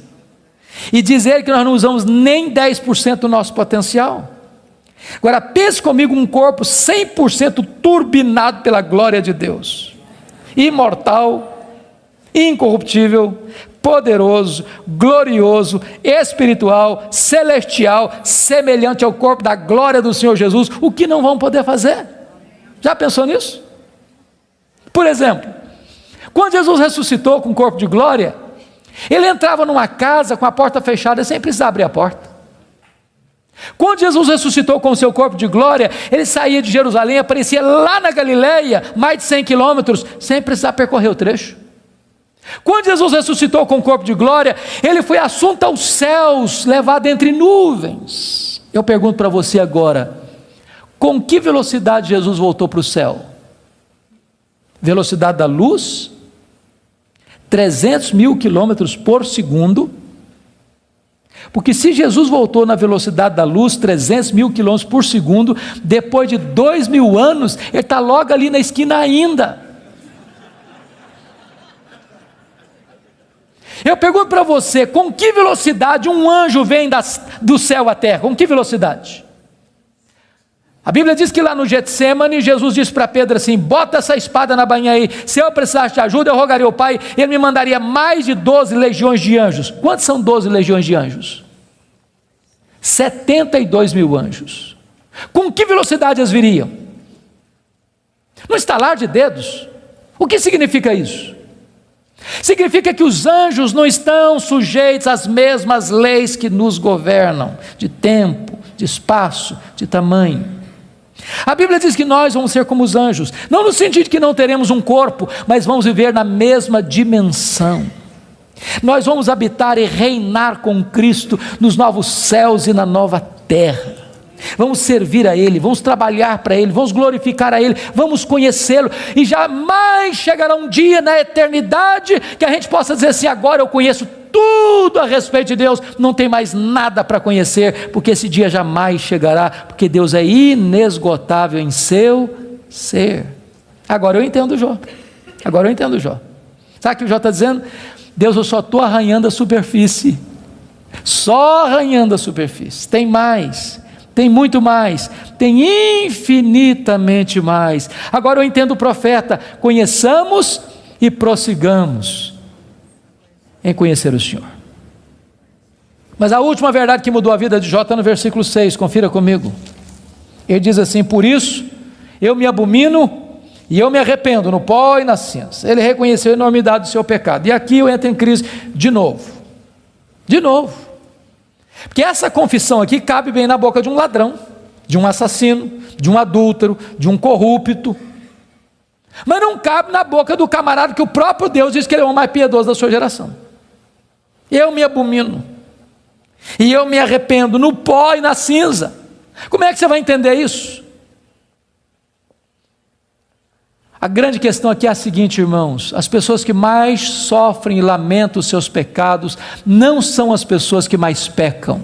E dizer que nós não usamos nem 10% do nosso potencial. Agora pense comigo um corpo 100% turbinado pela glória de Deus, imortal, incorruptível, poderoso, glorioso, espiritual, celestial, semelhante ao corpo da glória do Senhor Jesus. O que não vão poder fazer? Já pensou nisso? Por exemplo, quando Jesus ressuscitou com o corpo de glória, ele entrava numa casa com a porta fechada sem precisar abrir a porta. Quando Jesus ressuscitou com o seu corpo de glória, ele saía de Jerusalém, aparecia lá na Galileia, mais de 100 quilômetros, sem precisar percorrer o trecho. Quando Jesus ressuscitou com o corpo de glória, ele foi assunto aos céus, levado entre nuvens. Eu pergunto para você agora, com que velocidade Jesus voltou para o céu? Velocidade da luz? 300 mil quilômetros por segundo. Porque se Jesus voltou na velocidade da luz, 300 mil quilômetros por segundo, depois de 2000 anos, ele está logo ali na esquina ainda. Eu pergunto para você, com que velocidade um anjo vem do céu à terra? Com que velocidade? A Bíblia diz que lá no Getsemane, Jesus disse para Pedro assim: bota essa espada na bainha aí, se eu precisasse de ajuda, eu rogaria ao Pai, ele me mandaria mais de 12 legiões de anjos. Quantos são 12 legiões de anjos? 72 mil anjos. Com que velocidade eles viriam? No estalar de dedos. O que significa isso? Significa que os anjos não estão sujeitos às mesmas leis que nos governam, de tempo, de espaço, de tamanho. A Bíblia diz que nós vamos ser como os anjos, não no sentido de que não teremos um corpo, mas vamos viver na mesma dimensão. Nós vamos habitar e reinar com Cristo nos novos céus e na nova terra. Vamos servir a Ele, vamos trabalhar para Ele, vamos glorificar a Ele, vamos conhecê-lo, e jamais chegará um dia na eternidade que a gente possa dizer assim: agora eu conheço tudo a respeito de Deus, não tem mais nada para conhecer, porque esse dia jamais chegará, porque Deus é inesgotável em seu ser. Agora eu entendo Jó. Sabe o que o Jó está dizendo? Deus, eu só estou arranhando a superfície, só arranhando a superfície. Tem mais, tem muito mais, tem infinitamente mais. Agora eu entendo o profeta: conheçamos e prossigamos em conhecer o Senhor. Mas a última verdade que mudou a vida de Jó está no versículo 6, confira comigo. Ele diz assim: por isso eu me abomino e eu me arrependo no pó e na cinza. Ele reconheceu a enormidade do seu pecado. E aqui eu entro em crise de novo. Porque essa confissão aqui cabe bem na boca de um ladrão, de um assassino, de um adúltero, de um corrupto. Mas não cabe na boca do camarada que o próprio Deus diz que ele é o mais piedoso da sua geração. Eu me abomino e eu me arrependo no pó e na cinza. Como é que você vai entender isso? A grande questão aqui é a seguinte, irmãos: as pessoas que mais sofrem e lamentam os seus pecados não são as pessoas que mais pecam.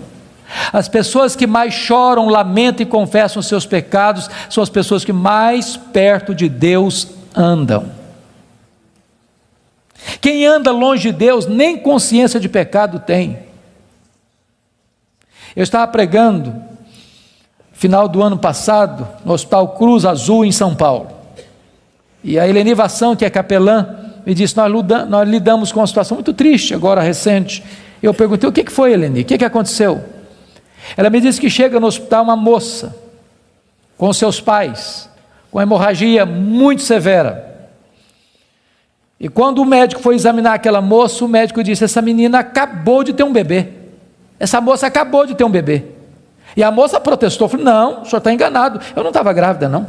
As pessoas que mais choram, lamentam e confessam os seus pecados são as pessoas que mais perto de Deus andam. Quem anda longe de Deus nem consciência de pecado tem. Eu estava pregando final do ano passado no Hospital Cruz Azul em São Paulo. E a Eleni Vassão, que é capelã, me disse: nós lidamos com uma situação muito triste agora, recente. Eu perguntei: o que foi, Eleni? O que aconteceu? Ela me disse que chega no hospital uma moça, com seus pais, com hemorragia muito severa. E quando o médico foi examinar aquela moça, o médico disse: essa menina acabou de ter um bebê. Essa moça acabou de ter um bebê. E a moça protestou, falou: não, o senhor está enganado, eu não estava grávida não.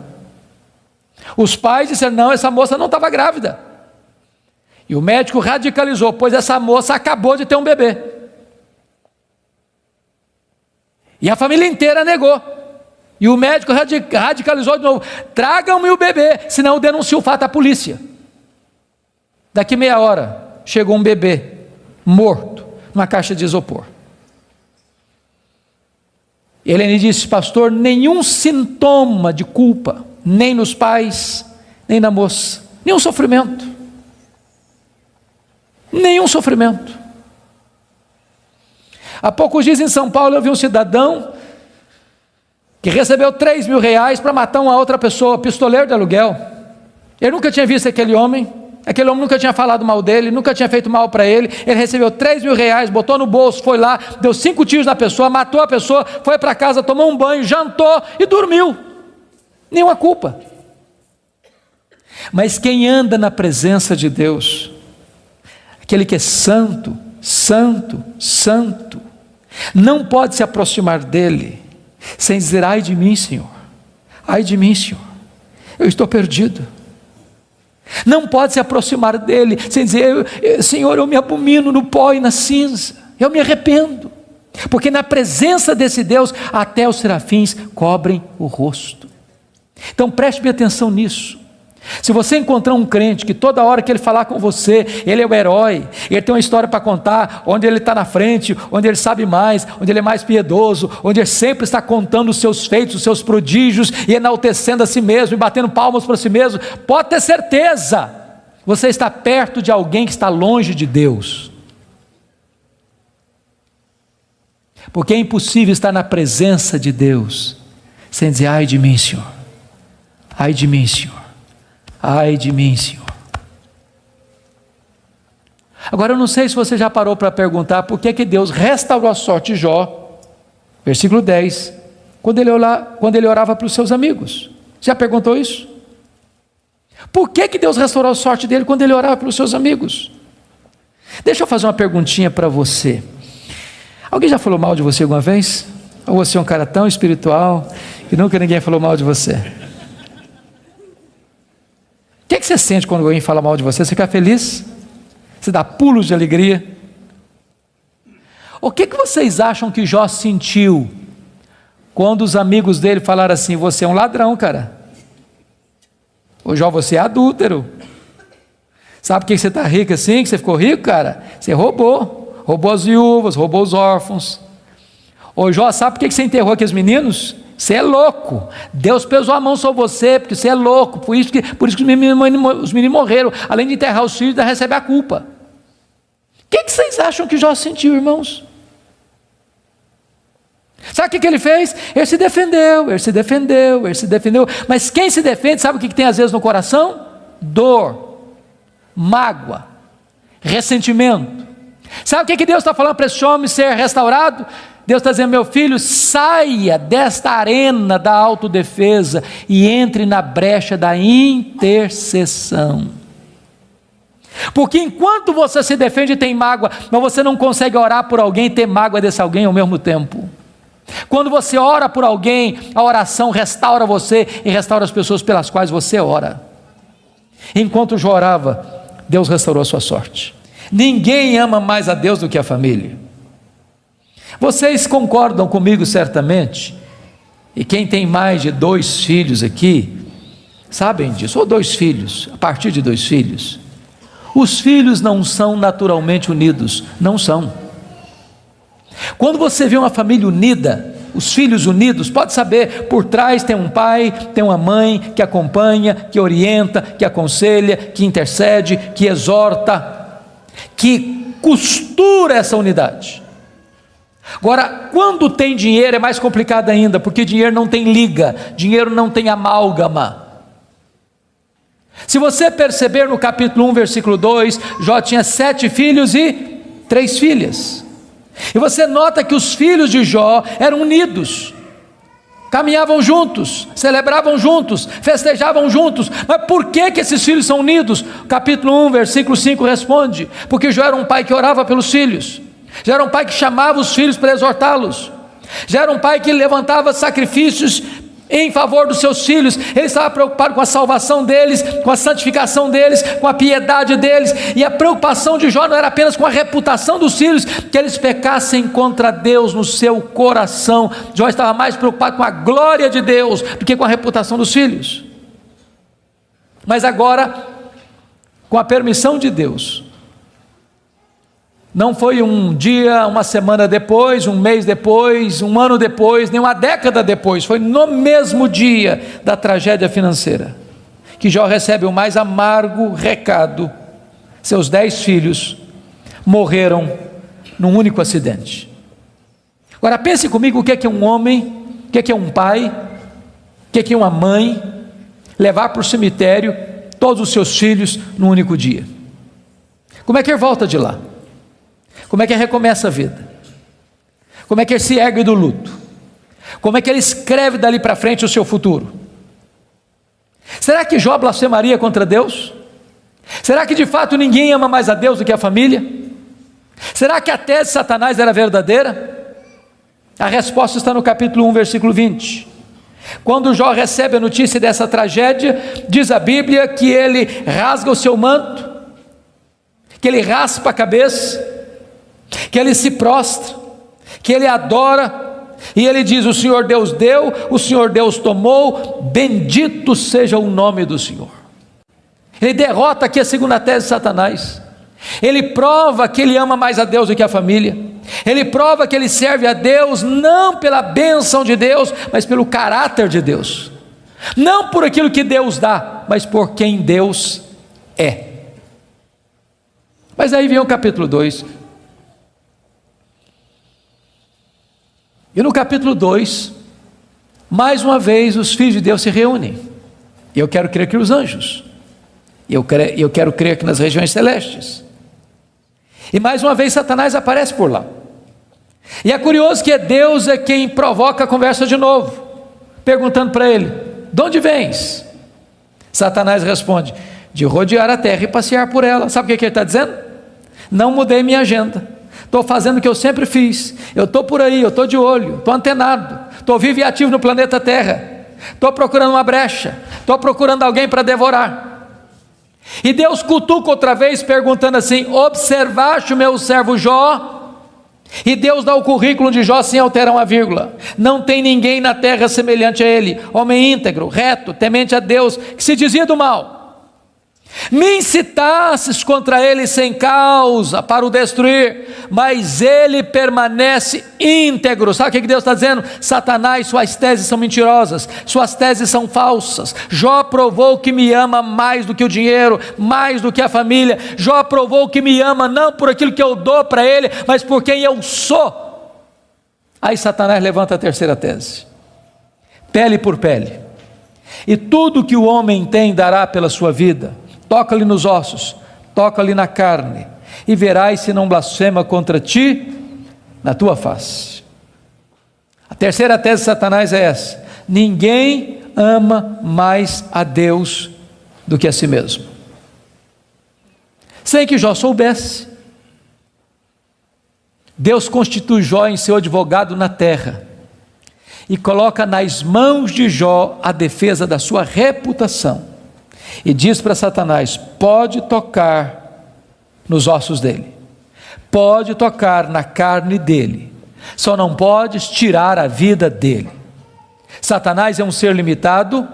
Os pais disseram: não, essa moça não estava grávida. E o médico radicalizou: pois essa moça acabou de ter um bebê. E a família inteira negou. E o médico radicalizou de novo: tragam-me o bebê, senão eu denuncio o fato à polícia. Daqui meia hora, chegou um bebê morto numa caixa de isopor. E Eleni disse: pastor, nenhum sintoma de culpa, nem nos pais, nem na moça, nenhum sofrimento. Nenhum sofrimento. Há poucos dias em São Paulo eu vi um cidadão que recebeu 3 mil reais para matar uma outra pessoa, pistoleiro de aluguel. Ele nunca tinha visto aquele homem nunca tinha falado mal dele, nunca tinha feito mal para ele. Ele recebeu 3 mil reais, botou no bolso, foi lá, deu 5 tiros na pessoa, matou a pessoa, foi para casa, tomou um banho, jantou e dormiu. Nenhuma culpa. Mas quem anda na presença de Deus, aquele que é santo, santo, santo, não pode se aproximar dele sem dizer: ai de mim, Senhor, ai de mim, Senhor, eu estou perdido. Não pode se aproximar dele sem dizer: Senhor, eu me abomino no pó e na cinza, eu me arrependo. Porque na presença desse Deus, até os serafins cobrem o rosto. Então preste bem atenção nisso. Se você encontrar um crente que toda hora que ele falar com você, ele é o herói, ele tem uma história para contar, onde ele está na frente, onde ele sabe mais, onde ele é mais piedoso, onde ele sempre está contando os seus feitos, os seus prodígios, e enaltecendo a si mesmo, e batendo palmas para si mesmo, pode ter certeza, você está perto de alguém que está longe de Deus. Porque é impossível estar na presença de Deus sem dizer: ai de mim, Senhor, ai de mim, Senhor, ai de mim, Senhor. Agora eu não sei se você já parou para perguntar por que Deus restaurou a sorte de Jó, versículo 10, quando ele orava para os seus amigos. Já perguntou isso? Por que Deus restaurou a sorte dele quando ele orava para os seus amigos? Deixa eu fazer uma perguntinha para você. Alguém já falou mal de você alguma vez? Ou você é um cara tão espiritual que nunca ninguém falou mal de você? O que você sente quando alguém fala mal de você? Você fica feliz? Você dá pulos de alegria? O que vocês acham que Jó sentiu quando os amigos dele falaram assim: você é um ladrão, cara? Ô Jó, você é adúltero. Sabe por que você está rico assim? Que você ficou rico, cara? Você roubou as viúvas, roubou os órfãos. Ô Jó, sabe por que você enterrou aqueles meninos? Você é louco. Deus pesou a mão sobre você, porque você é louco. Por isso que os meninos morreram. Além de enterrar os filhos, ainda recebe a culpa. O que vocês acham que Jó sentiu, irmãos? Sabe o que ele fez? Ele se defendeu. Mas quem se defende, sabe o que tem às vezes no coração? Dor, mágoa, ressentimento. Sabe o que Deus está falando para esse homem ser restaurado? Deus está dizendo: meu filho, saia desta arena da autodefesa e entre na brecha da intercessão. Porque enquanto você se defende e tem mágoa, mas você não consegue orar por alguém e ter mágoa desse alguém ao mesmo tempo. Quando você ora por alguém, a oração restaura você e restaura as pessoas pelas quais você ora. Enquanto Jó orava, Deus restaurou a sua sorte. Ninguém ama mais a Deus do que a família. Vocês concordam comigo certamente, e quem tem mais de 2 filhos aqui, sabem disso, ou 2 filhos, a partir de 2 filhos, os filhos não são naturalmente unidos, não são. Quando você vê uma família unida, os filhos unidos, pode saber, por trás tem um pai, tem uma mãe que acompanha, que orienta, que aconselha, que intercede, que exorta, que costura essa unidade. Agora, quando tem dinheiro é mais complicado ainda, porque dinheiro não tem liga, dinheiro não tem amálgama. Se você perceber no capítulo 1, versículo 2, Jó tinha 7 filhos e 3 filhas. E você nota que os filhos de Jó eram unidos, caminhavam juntos, celebravam juntos, festejavam juntos. Mas por que esses filhos são unidos? Capítulo 1, versículo 5 responde: porque Jó era um pai que orava pelos filhos, já era um pai que chamava os filhos para exortá-los, já era um pai que levantava sacrifícios em favor dos seus filhos. Ele estava preocupado com a salvação deles, com a santificação deles, com a piedade deles. E a preocupação de Jó não era apenas com a reputação dos filhos, que eles pecassem contra Deus no seu coração. Jó estava mais preocupado com a glória de Deus do que com a reputação dos filhos. Mas agora, com a permissão de Deus, não foi um dia, uma semana depois, um mês depois, um ano depois, nem uma década depois, foi no mesmo dia da tragédia financeira que Jó recebe o mais amargo recado: seus 10 filhos morreram num único acidente. Agora pense comigo o que é um homem, o que é um pai, o que é uma mãe levar para o cemitério todos os seus filhos num único dia. Como é que ele volta de lá? Como é que ele recomeça a vida? Como é que ele se ergue do luto? Como é que ele escreve dali para frente o seu futuro? Será que Jó blasfemaria contra Deus? Será que de fato ninguém ama mais a Deus do que a família? Será que a tese de Satanás era verdadeira? A resposta está no capítulo 1, versículo 20. Quando Jó recebe a notícia dessa tragédia, diz a Bíblia que ele rasga o seu manto, que ele raspa a cabeça, que ele se prostra, que ele adora, e ele diz: o Senhor Deus deu, o Senhor Deus tomou, bendito seja o nome do Senhor. Ele derrota aqui a segunda tese de Satanás. Ele prova que ele ama mais a Deus do que a família. Ele prova que ele serve a Deus não pela bênção de Deus, mas pelo caráter de Deus, não por aquilo que Deus dá, mas por quem Deus é. Mas aí vem o capítulo 2. E no capítulo 2, mais uma vez os filhos de Deus se reúnem. E eu quero crer que os anjos, eu quero crer que nas regiões celestes. E mais uma vez Satanás aparece por lá. E é curioso que Deus é quem provoca a conversa de novo, perguntando para ele: de onde vens? Satanás responde: de rodear a terra e passear por ela. Sabe o que ele está dizendo? Não mudei minha agenda, estou fazendo o que eu sempre fiz, eu estou por aí, eu estou de olho, estou antenado, estou vivo e ativo no planeta Terra, estou procurando uma brecha, estou procurando alguém para devorar. E Deus cutuca outra vez, perguntando assim: observaste o meu servo Jó? E Deus dá o currículo de Jó sem alterar uma vírgula: não tem ninguém na terra semelhante a ele, homem íntegro, reto, temente a Deus, que se desvia do mal. Me incitasses contra ele sem causa para o destruir, mas ele permanece íntegro. Sabe o que Deus está dizendo? Satanás, suas teses são mentirosas, suas teses são falsas. Jó provou que me ama mais do que o dinheiro, mais do que a família. Jó provou que me ama não por aquilo que eu dou para ele, mas por quem eu sou. Aí Satanás levanta a terceira tese: pele por pele, e tudo que o homem tem dará pela sua vida. Toca-lhe nos ossos, toca-lhe na carne, e verás se não blasfema contra ti na tua face. A terceira tese de Satanás é essa: ninguém ama mais a Deus do que a si mesmo. Sem que Jó soubesse, Deus constitui Jó em seu advogado na terra, e coloca nas mãos de Jó a defesa da sua reputação. E diz para Satanás: pode tocar nos ossos dele, pode tocar na carne dele, só não podes tirar a vida dele. Satanás é um ser limitado,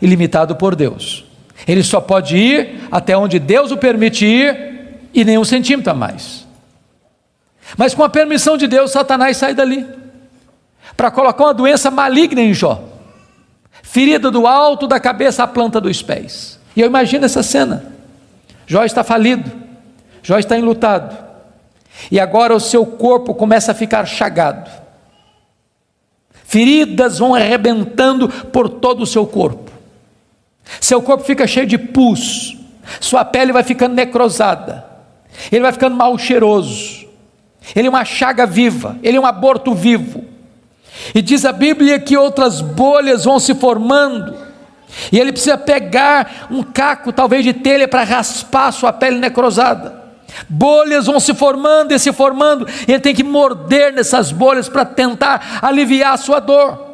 e limitado por Deus. Ele só pode ir até onde Deus o permite ir, e nem um centímetro a mais. Mas com a permissão de Deus, Satanás sai dali para colocar uma doença maligna em Jó, ferida do alto da cabeça à planta dos pés. E eu imagino essa cena: Jó está falido, Jó está enlutado, e agora o seu corpo começa a ficar chagado, feridas vão arrebentando por todo o seu corpo. seu corpo fica cheio de pus, sua pele vai ficando necrosada, ele vai ficando mal cheiroso, ele é uma chaga viva, ele é um aborto vivo. E diz a Bíblia que outras bolhas vão se formando, e ele precisa pegar um caco, talvez de telha, para raspar sua pele necrosada. Bolhas vão se formando e se formando, e ele tem que morder nessas bolhas para tentar aliviar a sua dor.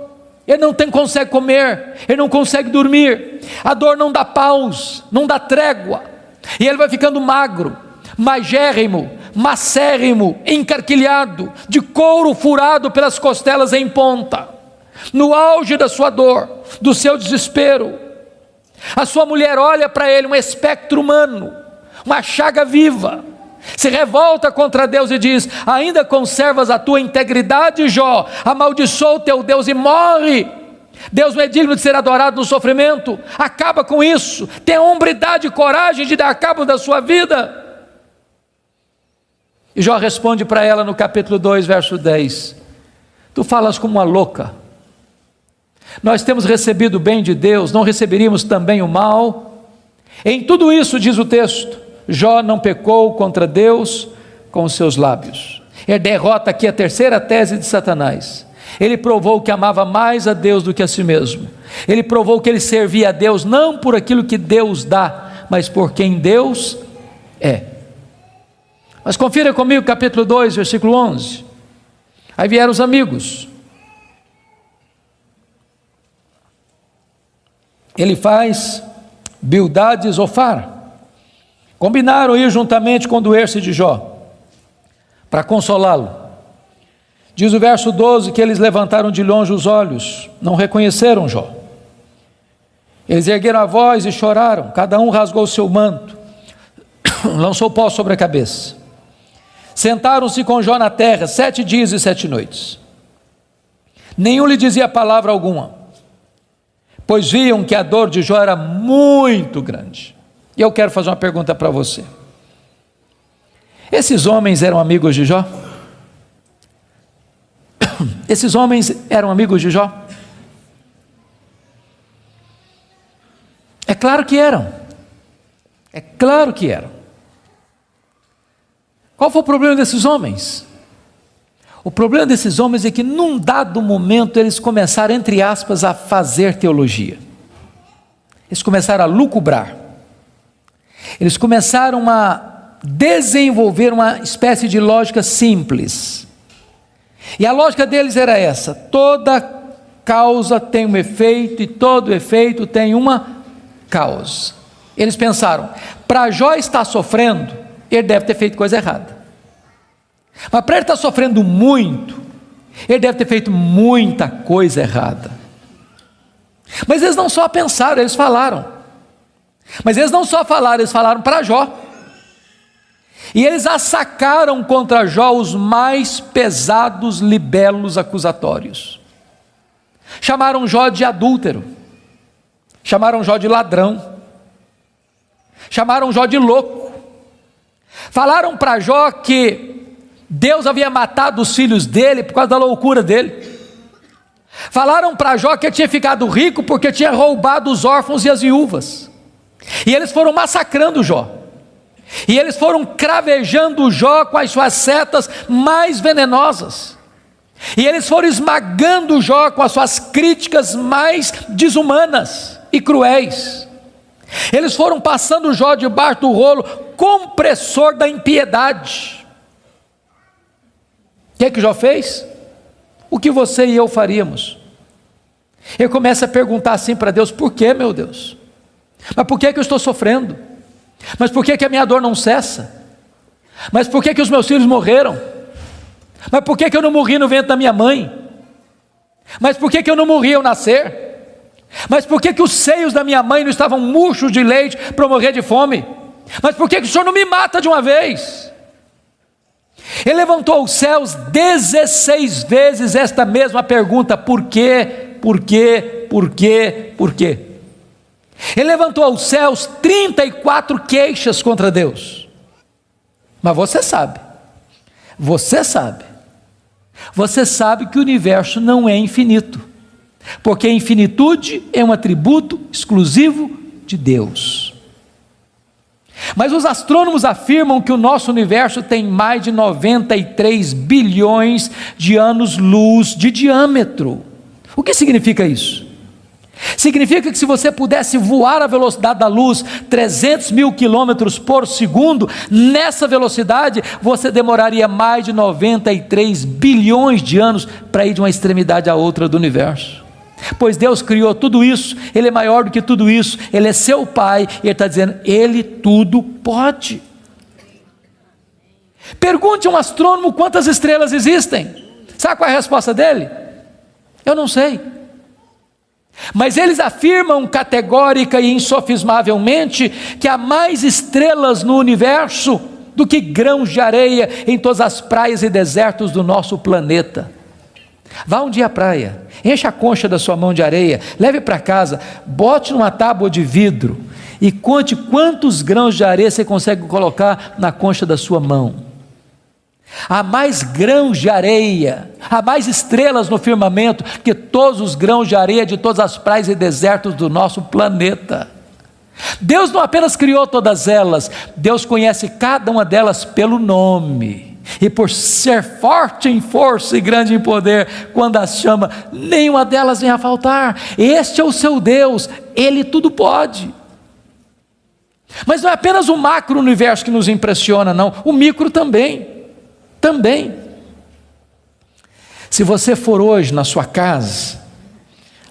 Ele não consegue comer, ele não consegue dormir, a dor não dá pausa, não dá trégua, e ele vai ficando magro, magérrimo, macérrimo, encarquilhado, de couro furado pelas costelas em ponta, no auge da sua dor, do seu desespero. A sua mulher olha para ele, um espectro humano, uma chaga viva, se revolta contra Deus e diz: ainda conservas a tua integridade, Jó? Amaldiçoa o teu Deus e morre. Deus não é digno de ser adorado no sofrimento. Acaba com isso, tenha hombridade e coragem de dar cabo da sua vida. E Jó responde para ela no capítulo 2, verso 10: tu falas como uma louca. Nós temos recebido o bem de Deus, não receberíamos também o mal? Em tudo isso, diz o texto, Jó não pecou contra Deus com os seus lábios. Ele derrota aqui a terceira tese de Satanás. Ele provou que amava mais a Deus do que a si mesmo. Ele provou que ele servia a Deus não por aquilo que Deus dá, mas por quem Deus é. Mas confira comigo capítulo 2, versículo 11. Aí vieram os amigos. Ele faz Bildade e Zofar. Combinaram ir juntamente condoer-se de Jó, para consolá-lo. Diz o verso 12 que eles levantaram de longe os olhos, não reconheceram Jó. Eles ergueram a voz e choraram, cada um rasgou o seu manto, lançou pó sobre a cabeça. Sentaram-se com Jó na terra 7 dias e 7 noites. Nenhum lhe dizia palavra alguma, pois viam que a dor de Jó era muito grande. E eu quero fazer uma pergunta para você: esses homens eram amigos de Jó? Esses homens eram amigos de Jó? É claro que eram. É claro que eram. Qual foi o problema desses homens? O problema desses homens é que num dado momento eles começaram, entre aspas, a fazer teologia. Eles começaram a lucubrar. Eles começaram a desenvolver uma espécie de lógica simples. E a lógica deles era essa: toda causa tem um efeito e todo efeito tem uma causa. Eles pensaram: para Jó estar sofrendo, ele deve ter feito coisa errada. Mas para ele estar sofrendo muito, ele deve ter feito muita coisa errada. Mas eles não só pensaram, eles falaram. Mas eles não só falaram, eles falaram para Jó. E eles assacaram contra Jó os mais pesados libelos acusatórios. Chamaram Jó de adúltero, chamaram Jó de ladrão, chamaram Jó de louco. Falaram para Jó que Deus havia matado os filhos dele por causa da loucura dele. Falaram para Jó que ele tinha ficado rico porque tinha roubado os órfãos e as viúvas. E eles foram massacrando Jó, e eles foram cravejando Jó com as suas setas mais venenosas, e eles foram esmagando Jó com as suas críticas mais desumanas e cruéis. Eles foram passando Jó debaixo do rolo compressor da impiedade. O que Jó fez? O que você e eu faríamos? Ele começa a perguntar assim para Deus: por que, meu Deus? Mas por que eu estou sofrendo? Mas por que a minha dor não cessa? Mas por que os meus filhos morreram? Mas por que eu não morri no ventre da minha mãe? Mas por que eu não morri ao nascer? Mas por que os seios da minha mãe não estavam murchos de leite para eu morrer de fome? Mas por que o Senhor não me mata de uma vez? Ele levantou os céus 16 vezes esta mesma pergunta: por quê, por quê, por quê, por quê? Ele levantou aos céus 34 queixas contra Deus. Mas você sabe que o universo não é infinito, porque a infinitude é um atributo exclusivo de Deus. Mas os astrônomos afirmam que o nosso universo tem mais de 93 bilhões de anos-luz de diâmetro. O que significa isso? Significa que se você pudesse voar à velocidade da luz, 300 mil quilômetros por segundo, nessa velocidade você demoraria mais de 93 bilhões de anos para ir de uma extremidade à outra do universo. Pois Deus criou tudo isso, Ele é maior do que tudo isso, Ele é seu Pai, e Ele está dizendo, Ele tudo pode. Pergunte a um astrônomo quantas estrelas existem. Sabe qual é a resposta dele? Eu não sei. Mas eles afirmam categórica e insofismavelmente que há mais estrelas no universo do que grãos de areia em todas as praias e desertos do nosso planeta. Vá um dia à praia, encha a concha da sua mão de areia, leve para casa, bote numa tábua de vidro e conte quantos grãos de areia você consegue colocar na concha da sua mão. Há mais grãos de areia, há mais estrelas no firmamento que todos os grãos de areia de todas as praias e desertos do nosso planeta. Deus não apenas criou todas elas, Deus conhece cada uma delas pelo nome. E por ser forte em força e grande em poder, quando as chama, nenhuma delas vem a faltar. Este é o seu Deus, Ele tudo pode. Mas não é apenas o macro-universo que nos impressiona, não, o micro também. Se você for hoje na sua casa,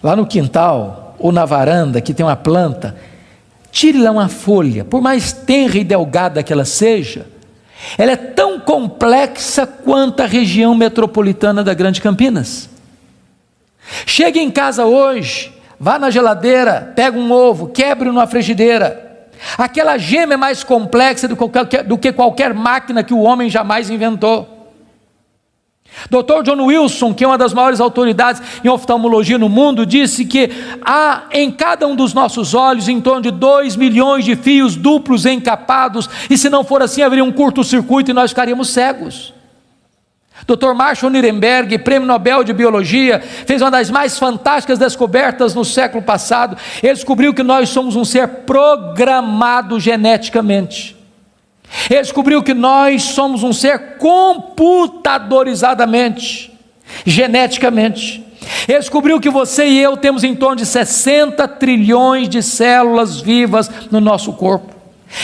lá no quintal ou na varanda que tem uma planta, tire lá uma folha, por mais tenra e delgada que ela seja, ela é tão complexa quanto a região metropolitana da Grande Campinas. Chegue em casa hoje, vá na geladeira, pega um ovo, quebre numa frigideira. Aquela gema é mais complexa do que qualquer máquina que o homem jamais inventou. Dr. John Wilson, que é uma das maiores autoridades em oftalmologia no mundo, disse que há em cada um dos nossos olhos em torno de 2 milhões de fios duplos encapados, e se não for assim haveria um curto-circuito e nós ficaríamos cegos. Dr. Marshall Nirenberg, prêmio Nobel de Biologia, fez uma das mais fantásticas descobertas no século passado. Ele descobriu que nós somos um ser programado geneticamente. Ele descobriu que nós somos um ser computadorizadamente, geneticamente. Ele descobriu que você e eu temos em torno de 60 trilhões de células vivas no nosso corpo.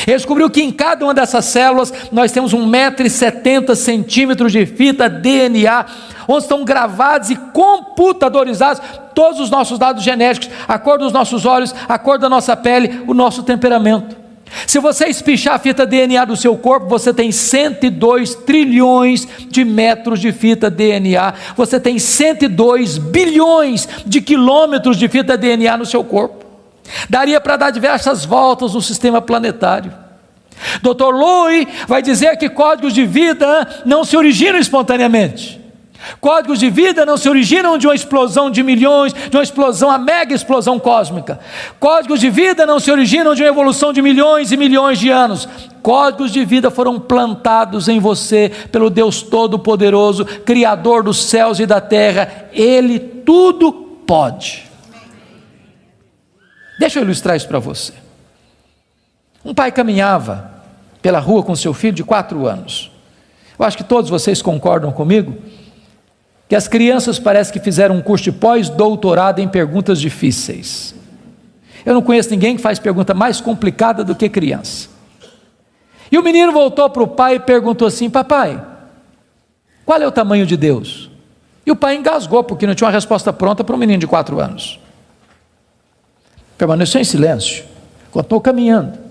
Ele descobriu que em cada uma dessas células nós temos 1,70 m de fita DNA, onde estão gravados e computadorizados todos os nossos dados genéticos, a cor dos nossos olhos, a cor da nossa pele, o nosso temperamento. Se você espichar a fita DNA do seu corpo, você tem 102 trilhões de metros de fita DNA, você tem 102 bilhões de quilômetros de fita DNA no seu corpo. Daria para dar diversas voltas no sistema planetário. Dr. Lowy vai dizer que códigos de vida não se originam espontaneamente. Códigos de vida não se originam de uma explosão de milhões, de uma explosão, a mega explosão cósmica. Códigos de vida não se originam de uma evolução de milhões e milhões de anos. Códigos de vida foram plantados em você pelo Deus Todo-Poderoso, Criador dos céus e da terra. Ele tudo pode. Deixa eu ilustrar isso para você. Um pai caminhava pela rua com seu filho de 4 anos. Eu acho que todos vocês concordam comigo que as crianças parece que fizeram um curso de pós-doutorado em perguntas difíceis. Eu não conheço ninguém que faz pergunta mais complicada do que criança. E o menino voltou para o pai e perguntou assim: papai, qual é o tamanho de Deus? E o pai engasgou, porque não tinha uma resposta pronta para um menino de 4 anos. Permaneceu em silêncio, continuou caminhando.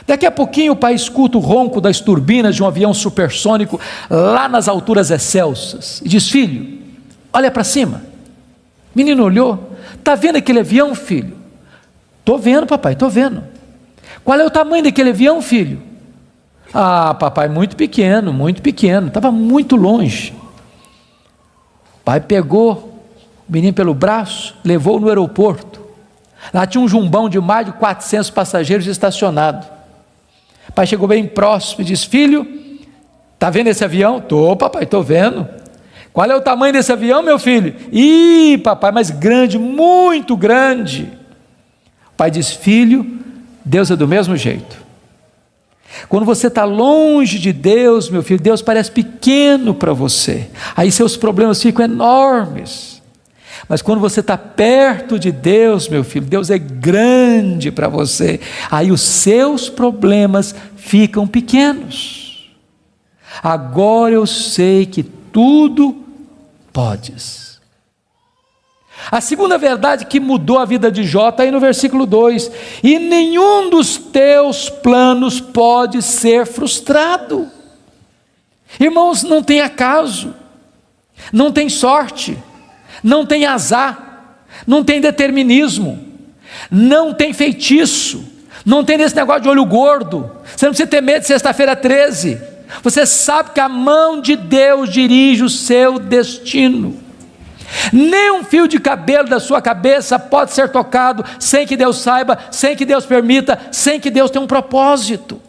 Daqui a pouquinho o pai escuta o ronco das turbinas de um avião supersônico lá nas alturas excelsas e diz: filho, olha para cima. O menino olhou: está vendo aquele avião, filho? Estou vendo, papai, estou vendo. Qual é o tamanho daquele avião, filho? Ah, papai, muito pequeno, estava muito longe. O pai pegou o menino pelo braço, levou no aeroporto. Lá tinha um jumbão de mais de 400 passageiros estacionado. O pai chegou bem próximo e disse: filho, está vendo esse avião? Estou, papai, estou vendo. Qual é o tamanho desse avião, meu filho? Ih, papai, mas grande, muito grande. O pai diz: filho, Deus é do mesmo jeito. Quando você está longe de Deus, meu filho, Deus parece pequeno para você, aí seus problemas ficam enormes. Mas quando você está perto de Deus, meu filho, Deus é grande para você, aí os seus problemas ficam pequenos. Agora eu sei que tudo podes. A segunda verdade que mudou a vida de Jó está aí no versículo 2: e nenhum dos teus planos pode ser frustrado. Irmãos, não tem acaso, não tem sorte, não tem azar, não tem determinismo, não tem feitiço, não tem esse negócio de olho gordo. Você não precisa ter medo de sexta-feira 13. Você sabe que a mão de Deus dirige o seu destino. Nem um fio de cabelo da sua cabeça pode ser tocado sem que Deus saiba, sem que Deus permita, sem que Deus tenha um propósito.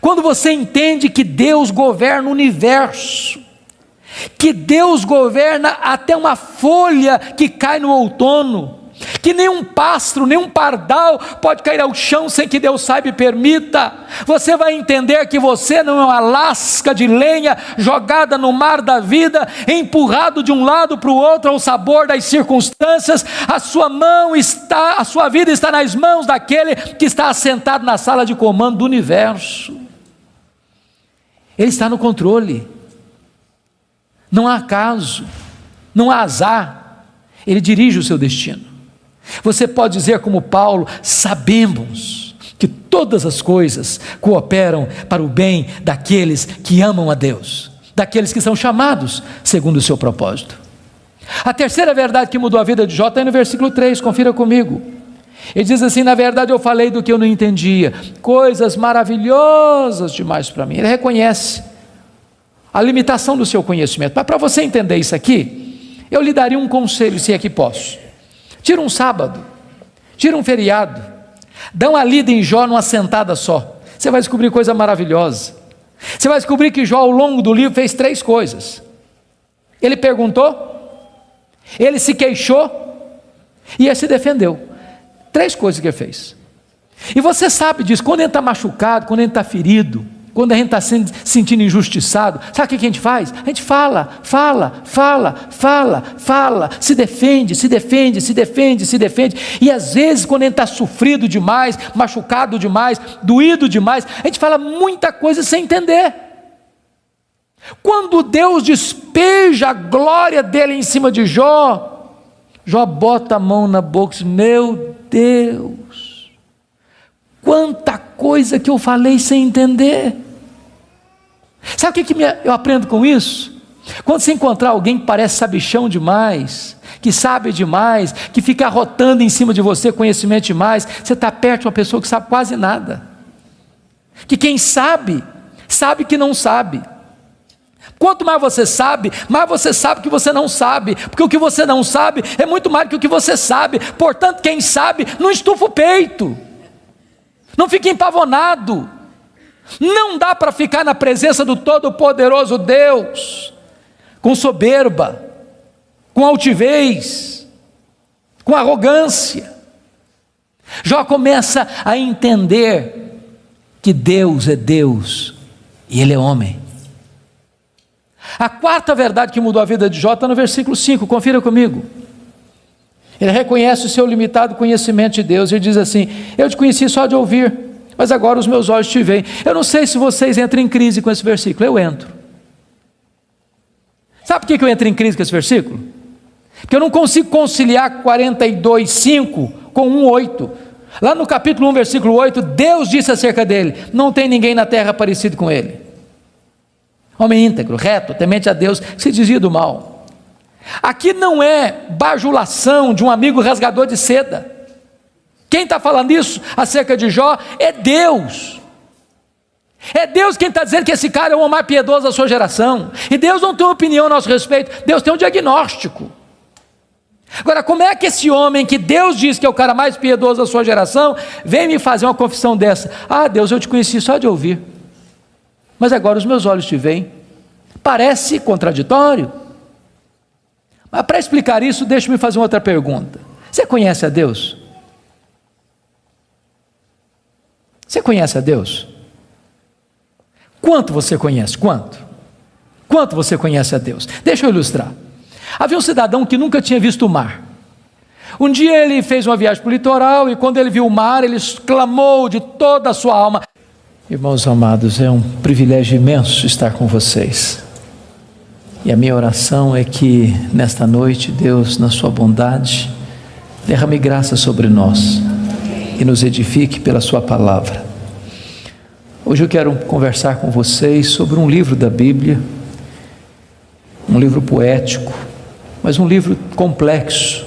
Quando você entende que Deus governa o universo, que Deus governa até uma folha que cai no outono, que nenhum pássaro, nenhum pardal pode cair ao chão sem que Deus saiba e permita, você vai entender que você não é uma lasca de lenha jogada no mar da vida, empurrado de um lado para o outro ao sabor das circunstâncias. A sua vida está nas mãos daquele que está assentado na sala de comando do universo. Ele está no controle. Não há acaso, não há azar, ele dirige o seu destino. Você pode dizer como Paulo: sabemos que todas as coisas cooperam para o bem daqueles que amam a Deus, daqueles que são chamados segundo o seu propósito. A terceira verdade que mudou a vida de Jó está aí no versículo 3, confira comigo. Ele diz assim: na verdade eu falei do que eu não entendia, coisas maravilhosas demais para mim. Ele reconhece a limitação do seu conhecimento. Mas para você entender isso aqui, eu lhe daria um conselho, se é que posso. Tira um sábado, tira um feriado, dá uma lida em Jó numa sentada só. Você vai descobrir coisa maravilhosa. Você vai descobrir que Jó, ao longo do livro, fez 3 coisas. Ele perguntou, ele se queixou e ele se defendeu. 3 coisas que ele fez. E você sabe disso, quando a gente está machucado, quando a gente está ferido, quando a gente está se sentindo injustiçado, sabe o que a gente faz? A gente fala, se defende, e às vezes quando a gente está sofrido demais, machucado demais, doído demais, a gente fala muita coisa sem entender. Quando Deus despeja a glória dele em cima de Jó, Jó bota a mão na boca e diz: meu Deus, quanta coisa que eu falei sem entender. Sabe o que eu aprendo com isso? Quando você encontrar alguém que parece sabichão demais, que sabe demais, que fica arrotando em cima de você conhecimento demais, você está perto de uma pessoa que sabe quase nada, que quem sabe, sabe que não sabe. Quanto mais você sabe que você não sabe, porque o que você não sabe é muito mais do que o que você sabe. Portanto, quem sabe, não estufa o peito, não fica empavonado. Não dá para ficar na presença do Todo-Poderoso Deus com soberba, com altivez, com arrogância. Jó começa a entender que Deus é Deus e ele é homem. A quarta verdade que mudou a vida de Jó está no versículo 5, confira comigo. Ele reconhece o seu limitado conhecimento de Deus. Ele diz assim: eu te conheci só de ouvir, mas agora os meus olhos te veem. Eu não sei se vocês entram em crise com esse versículo, eu entro. Sabe por que eu entro em crise com esse versículo? Porque eu não consigo conciliar 42:5 com 1:8. Lá no capítulo 1, versículo 8, Deus disse acerca dele: não tem ninguém na terra parecido com ele. Homem íntegro, reto, temente a Deus, que se desvia do mal. Aqui não é bajulação de um amigo rasgador de seda. Quem está falando isso acerca de Jó é Deus. É Deus quem está dizendo que esse cara é o homem mais piedoso da sua geração. E Deus não tem uma opinião a nosso respeito, Deus tem um diagnóstico. Agora, como é que esse homem que Deus diz que é o cara mais piedoso da sua geração, vem me fazer uma confissão dessa? Ah, Deus, eu te conheci só de ouvir, mas agora os meus olhos te veem. Parece contraditório. Mas para explicar isso, deixe-me fazer uma outra pergunta. Você conhece a Deus? Você conhece a Deus? Quanto você conhece? Quanto? Quanto você conhece a Deus? Deixa eu ilustrar. Havia um cidadão que nunca tinha visto o mar. Um dia ele fez uma viagem para o litoral e quando ele viu o mar, ele exclamou de toda a sua alma: irmãos amados, é um privilégio imenso estar com vocês. E a minha oração é que nesta noite Deus, na sua bondade, derrame graça sobre nós e nos edifique pela sua palavra. Hoje eu quero conversar com vocês sobre um livro da Bíblia, um livro poético, mas um livro complexo,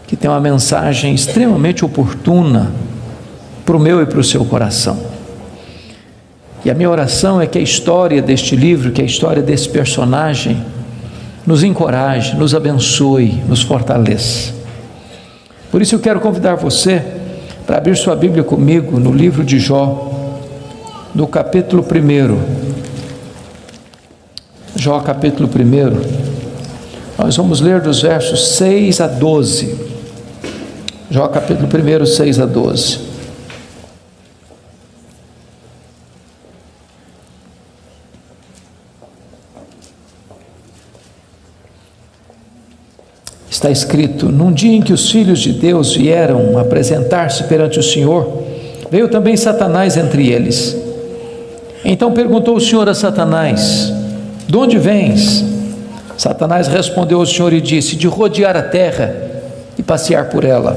que tem uma mensagem extremamente oportuna para o meu e para o seu coração. E a minha oração é que a história deste livro, que a história desse personagem, nos encoraje, nos abençoe, nos fortaleça. Por isso eu quero convidar você para abrir sua Bíblia comigo no livro de Jó, no capítulo 1. Jó capítulo 1. Nós vamos ler dos versos 6 a 12. Jó capítulo 1, 6 a 12. Está escrito: num dia em que os filhos de Deus vieram apresentar-se perante o Senhor, veio também Satanás entre eles. Então perguntou o Senhor a Satanás: de onde vens? Satanás respondeu ao Senhor e disse: de rodear a terra e passear por ela.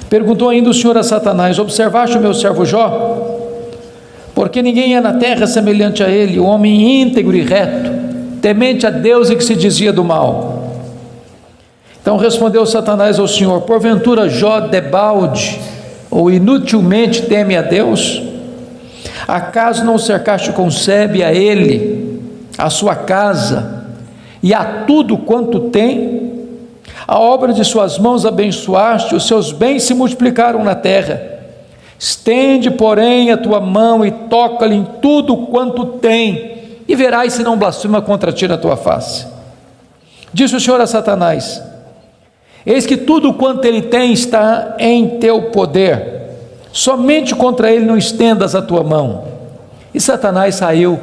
Perguntou ainda o Senhor a Satanás: observaste o meu servo Jó? Porque ninguém é na terra semelhante a ele, um homem íntegro e reto, temente a Deus e que se desvia do mal. Então respondeu Satanás ao Senhor: porventura Jó debalde ou inutilmente teme a Deus? Acaso não o cercaste com sebe a ele, a sua casa e a tudo quanto tem? A obra de suas mãos abençoaste, os seus bens se multiplicaram na terra. Estende, porém, a tua mão e toca-lhe em tudo quanto tem, e verás se não blasfema contra ti na tua face. Disse o Senhor a Satanás: eis que tudo quanto ele tem está em teu poder, somente contra ele não estendas a tua mão. E Satanás saiu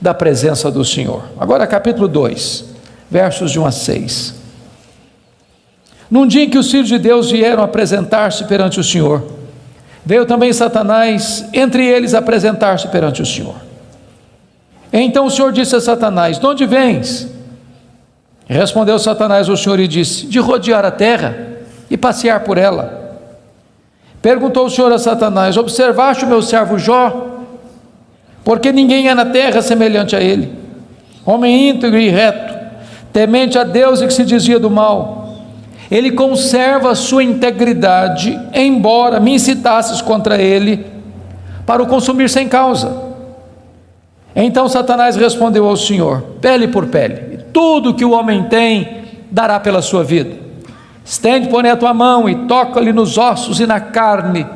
da presença do Senhor. Agora capítulo 2, versos de 1 a 6. Num dia em que os filhos de Deus vieram apresentar-se perante o Senhor, veio também Satanás entre eles apresentar-se perante o Senhor. Então o Senhor disse a Satanás: de onde vens? Respondeu Satanás ao Senhor e disse: de rodear a terra e passear por ela. Perguntou o Senhor a Satanás: observaste o meu servo Jó? Porque ninguém é na terra semelhante a ele, homem íntegro e reto, temente a Deus e que se desvia do mal. Ele conserva a sua integridade, embora me incitasses contra ele para o consumir sem causa. Então Satanás respondeu ao Senhor: pele por pele, tudo que o homem tem dará pela sua vida. Estende, porém, a tua mão e toca-lhe nos ossos e na carne,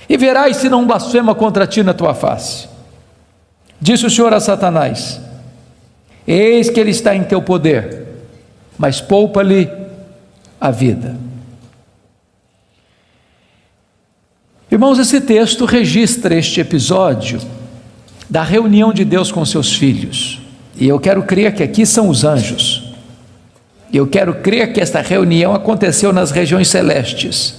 e verás se não blasfema contra ti na tua face. Disse o Senhor a Satanás: eis que ele está em teu poder, mas poupa-lhe a vida. Irmãos, esse texto registra este episódio da reunião de Deus com seus filhos, e eu quero crer que aqui são os anjos. Eu quero crer que esta reunião aconteceu nas regiões celestes.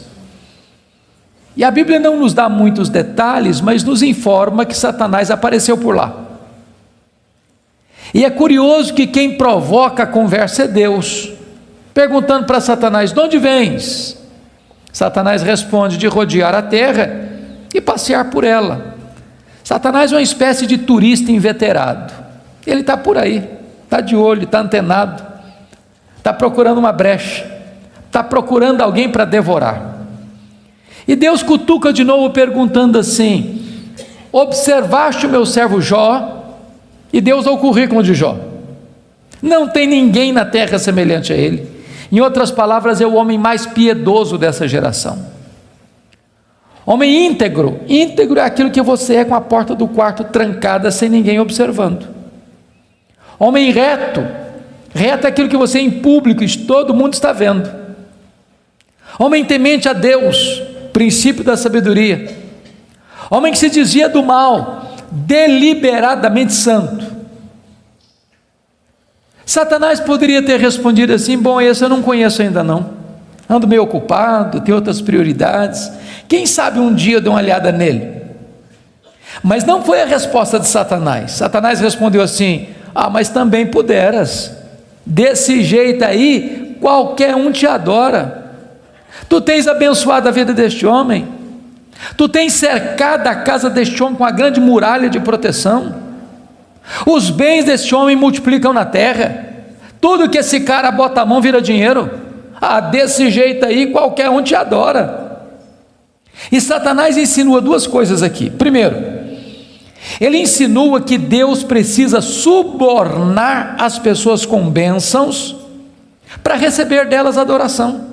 E a Bíblia não nos dá muitos detalhes, mas nos informa que Satanás apareceu por lá. E é curioso que quem provoca a conversa é Deus, perguntando para Satanás: de onde vens? Satanás responde: de rodear a terra e passear por ela. Satanás é uma espécie de turista inveterado. Ele está por aí, está de olho, está antenado, está procurando uma brecha, está procurando alguém para devorar. E Deus cutuca de novo perguntando assim: observaste o meu servo Jó? E Deus dá o currículo de Jó. Não tem ninguém na terra semelhante a ele. Em outras palavras, é o homem mais piedoso dessa geração. Homem íntegro. Íntegro é aquilo que você é com a porta do quarto trancada sem ninguém observando. Homem reto. Reto é aquilo que você é em público e todo mundo está vendo. Homem temente a Deus, princípio da sabedoria. homem que se dizia do mal, deliberadamente santo. Satanás poderia ter respondido assim: bom, esse eu não conheço ainda não, ando meio ocupado, tenho outras prioridades, quem sabe um dia eu dou uma olhada nele. Mas não foi a resposta de Satanás. Satanás respondeu assim: mas também puderas, desse jeito aí qualquer um te adora, tu tens abençoado a vida deste homem, tu tens cercado a casa deste homem com uma grande muralha de proteção, os bens deste homem multiplicam na terra, tudo que esse cara bota a mão vira dinheiro, desse jeito aí qualquer um te adora. E Satanás insinua duas coisas aqui. Primeiro, ele insinua que Deus precisa subornar as pessoas com bênçãos para receber delas adoração.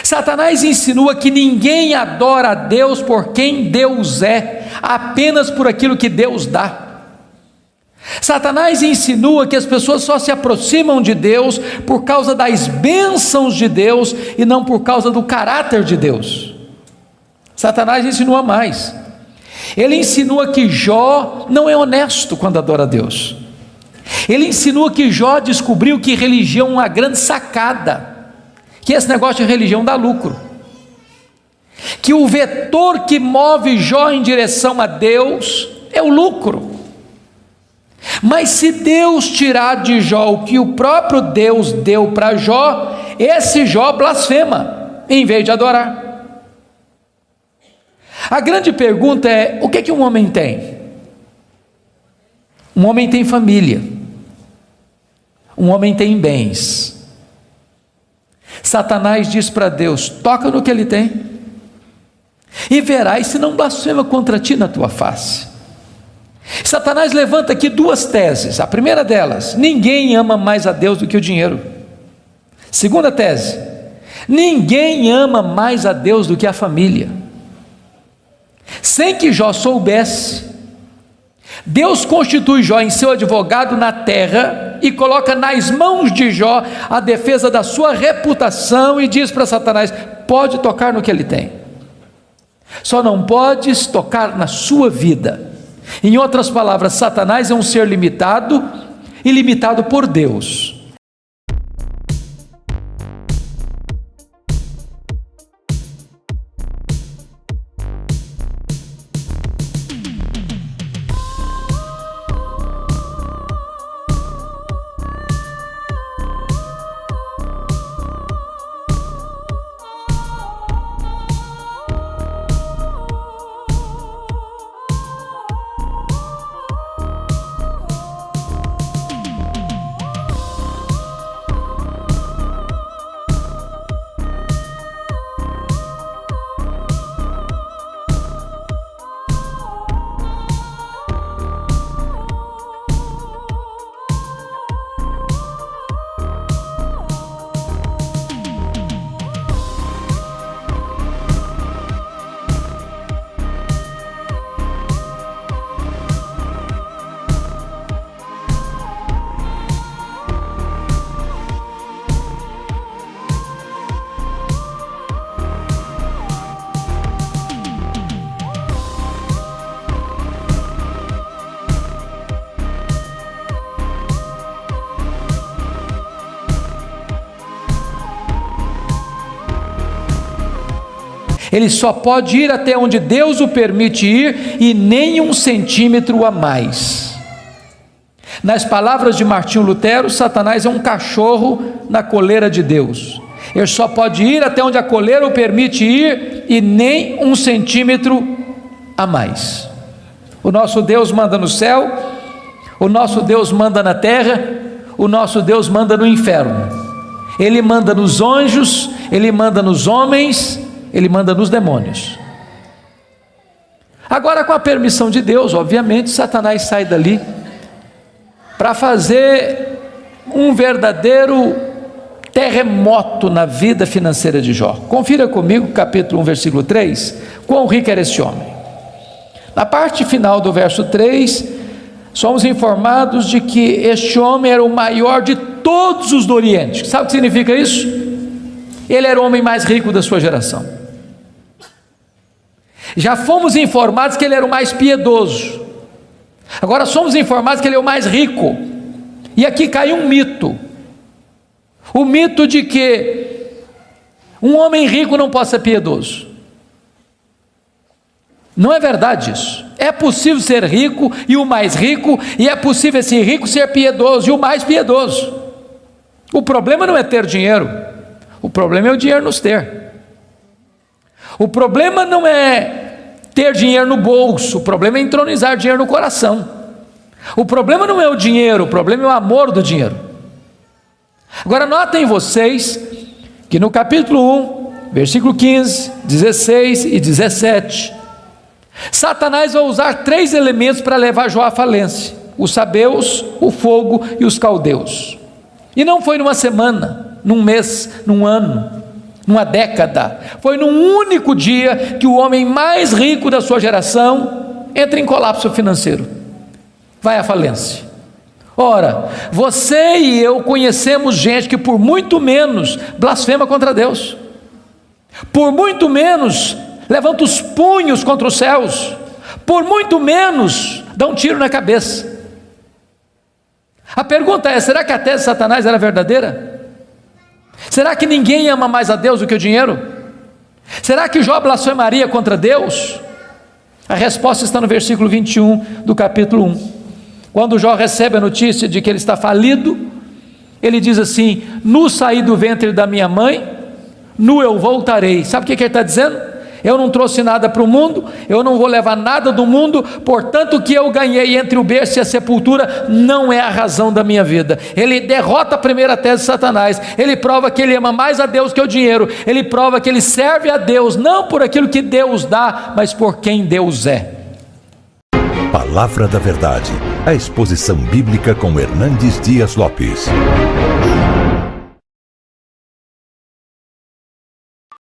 Satanás insinua que ninguém adora a Deus por quem Deus é, apenas por aquilo que Deus dá. Satanás insinua que as pessoas só se aproximam de Deus por causa das bênçãos de Deus e não por causa do caráter de Deus. Satanás insinua mais. Ele insinua que Jó não é honesto quando adora a Deus. Ele insinua que Jó descobriu que religião é uma grande sacada, que esse negócio de religião dá lucro, que o vetor que move Jó em direção a Deus é o lucro. Mas se Deus tirar de Jó o que o próprio Deus deu para Jó, esse Jó blasfema, em vez de adorar. A grande pergunta é: o que um homem tem? Um homem tem família, um homem tem bens. Satanás diz para Deus: toca no que ele tem, e verás se não blasfema contra ti na tua face. Satanás levanta aqui duas teses. A primeira delas: ninguém ama mais a Deus do que o dinheiro. Segunda tese: ninguém ama mais a Deus do que a família. Sem que Jó soubesse, Deus constitui Jó em seu advogado na terra e coloca nas mãos de Jó a defesa da sua reputação e diz para Satanás: pode tocar no que ele tem, só não podes tocar na sua vida. Em outras palavras, Satanás é um ser limitado e limitado por Deus. Ele só pode ir até onde Deus o permite ir e nem um centímetro a mais. Nas palavras de Martinho Lutero, Satanás é um cachorro na coleira de Deus. Ele só pode ir até onde a coleira o permite ir e nem um centímetro a mais. O nosso Deus manda no céu, o nosso Deus manda na terra, o nosso Deus manda no inferno. Ele manda nos anjos, ele manda nos homens, ele manda nos demônios. Agora, com a permissão de Deus, obviamente, Satanás sai dali para fazer um verdadeiro terremoto na vida financeira de Jó. Confira comigo, capítulo 1, versículo 3, quão rico era esse homem. Na parte final do verso 3, somos informados de que este homem era o maior de todos os do Oriente. Sabe o que significa isso? Ele era o homem mais rico da sua geração. Já fomos informados que ele era o mais piedoso. Agora somos informados que ele é o mais rico. E aqui cai um mito. O mito de que um homem rico não possa ser piedoso. Não é verdade isso. É possível ser rico e o mais rico, e é possível esse rico ser piedoso e o mais piedoso. O problema não é ter dinheiro, o problema é o dinheiro nos ter. O problema não é ter dinheiro no bolso, o problema é entronizar dinheiro no coração. O problema não é o dinheiro, o problema é o amor do dinheiro. Agora notem vocês que no capítulo 1, versículo 15, 16 e 17, Satanás vai usar 3 elementos para levar Jó à falência: os sabeus, o fogo e os caldeus. E não foi numa semana, num mês, num ano, numa década. Foi num único dia que o homem mais rico da sua geração entra em colapso financeiro, vai à falência. Ora, você e eu conhecemos gente que por muito menos blasfema contra Deus, por muito menos levanta os punhos contra os céus, por muito menos dá um tiro na cabeça. A pergunta é: será que a tese de Satanás era verdadeira? Será que ninguém ama mais a Deus do que o dinheiro? Será que Jó blasfemaria contra Deus? A resposta está no versículo 21 do capítulo 1. Quando Jó recebe a notícia de que ele está falido, ele diz assim: nu saí do ventre da minha mãe, nu eu voltarei. Sabe o que ele está dizendo? Eu não trouxe nada para o mundo, eu não vou levar nada do mundo, portanto o que eu ganhei entre o berço e a sepultura não é a razão da minha vida. Ele derrota a primeira tese de Satanás, ele prova que ele ama mais a Deus que o dinheiro, ele prova que ele serve a Deus, não por aquilo que Deus dá, mas por quem Deus é. Palavra da Verdade, a exposição bíblica com Hernandes Dias Lopes.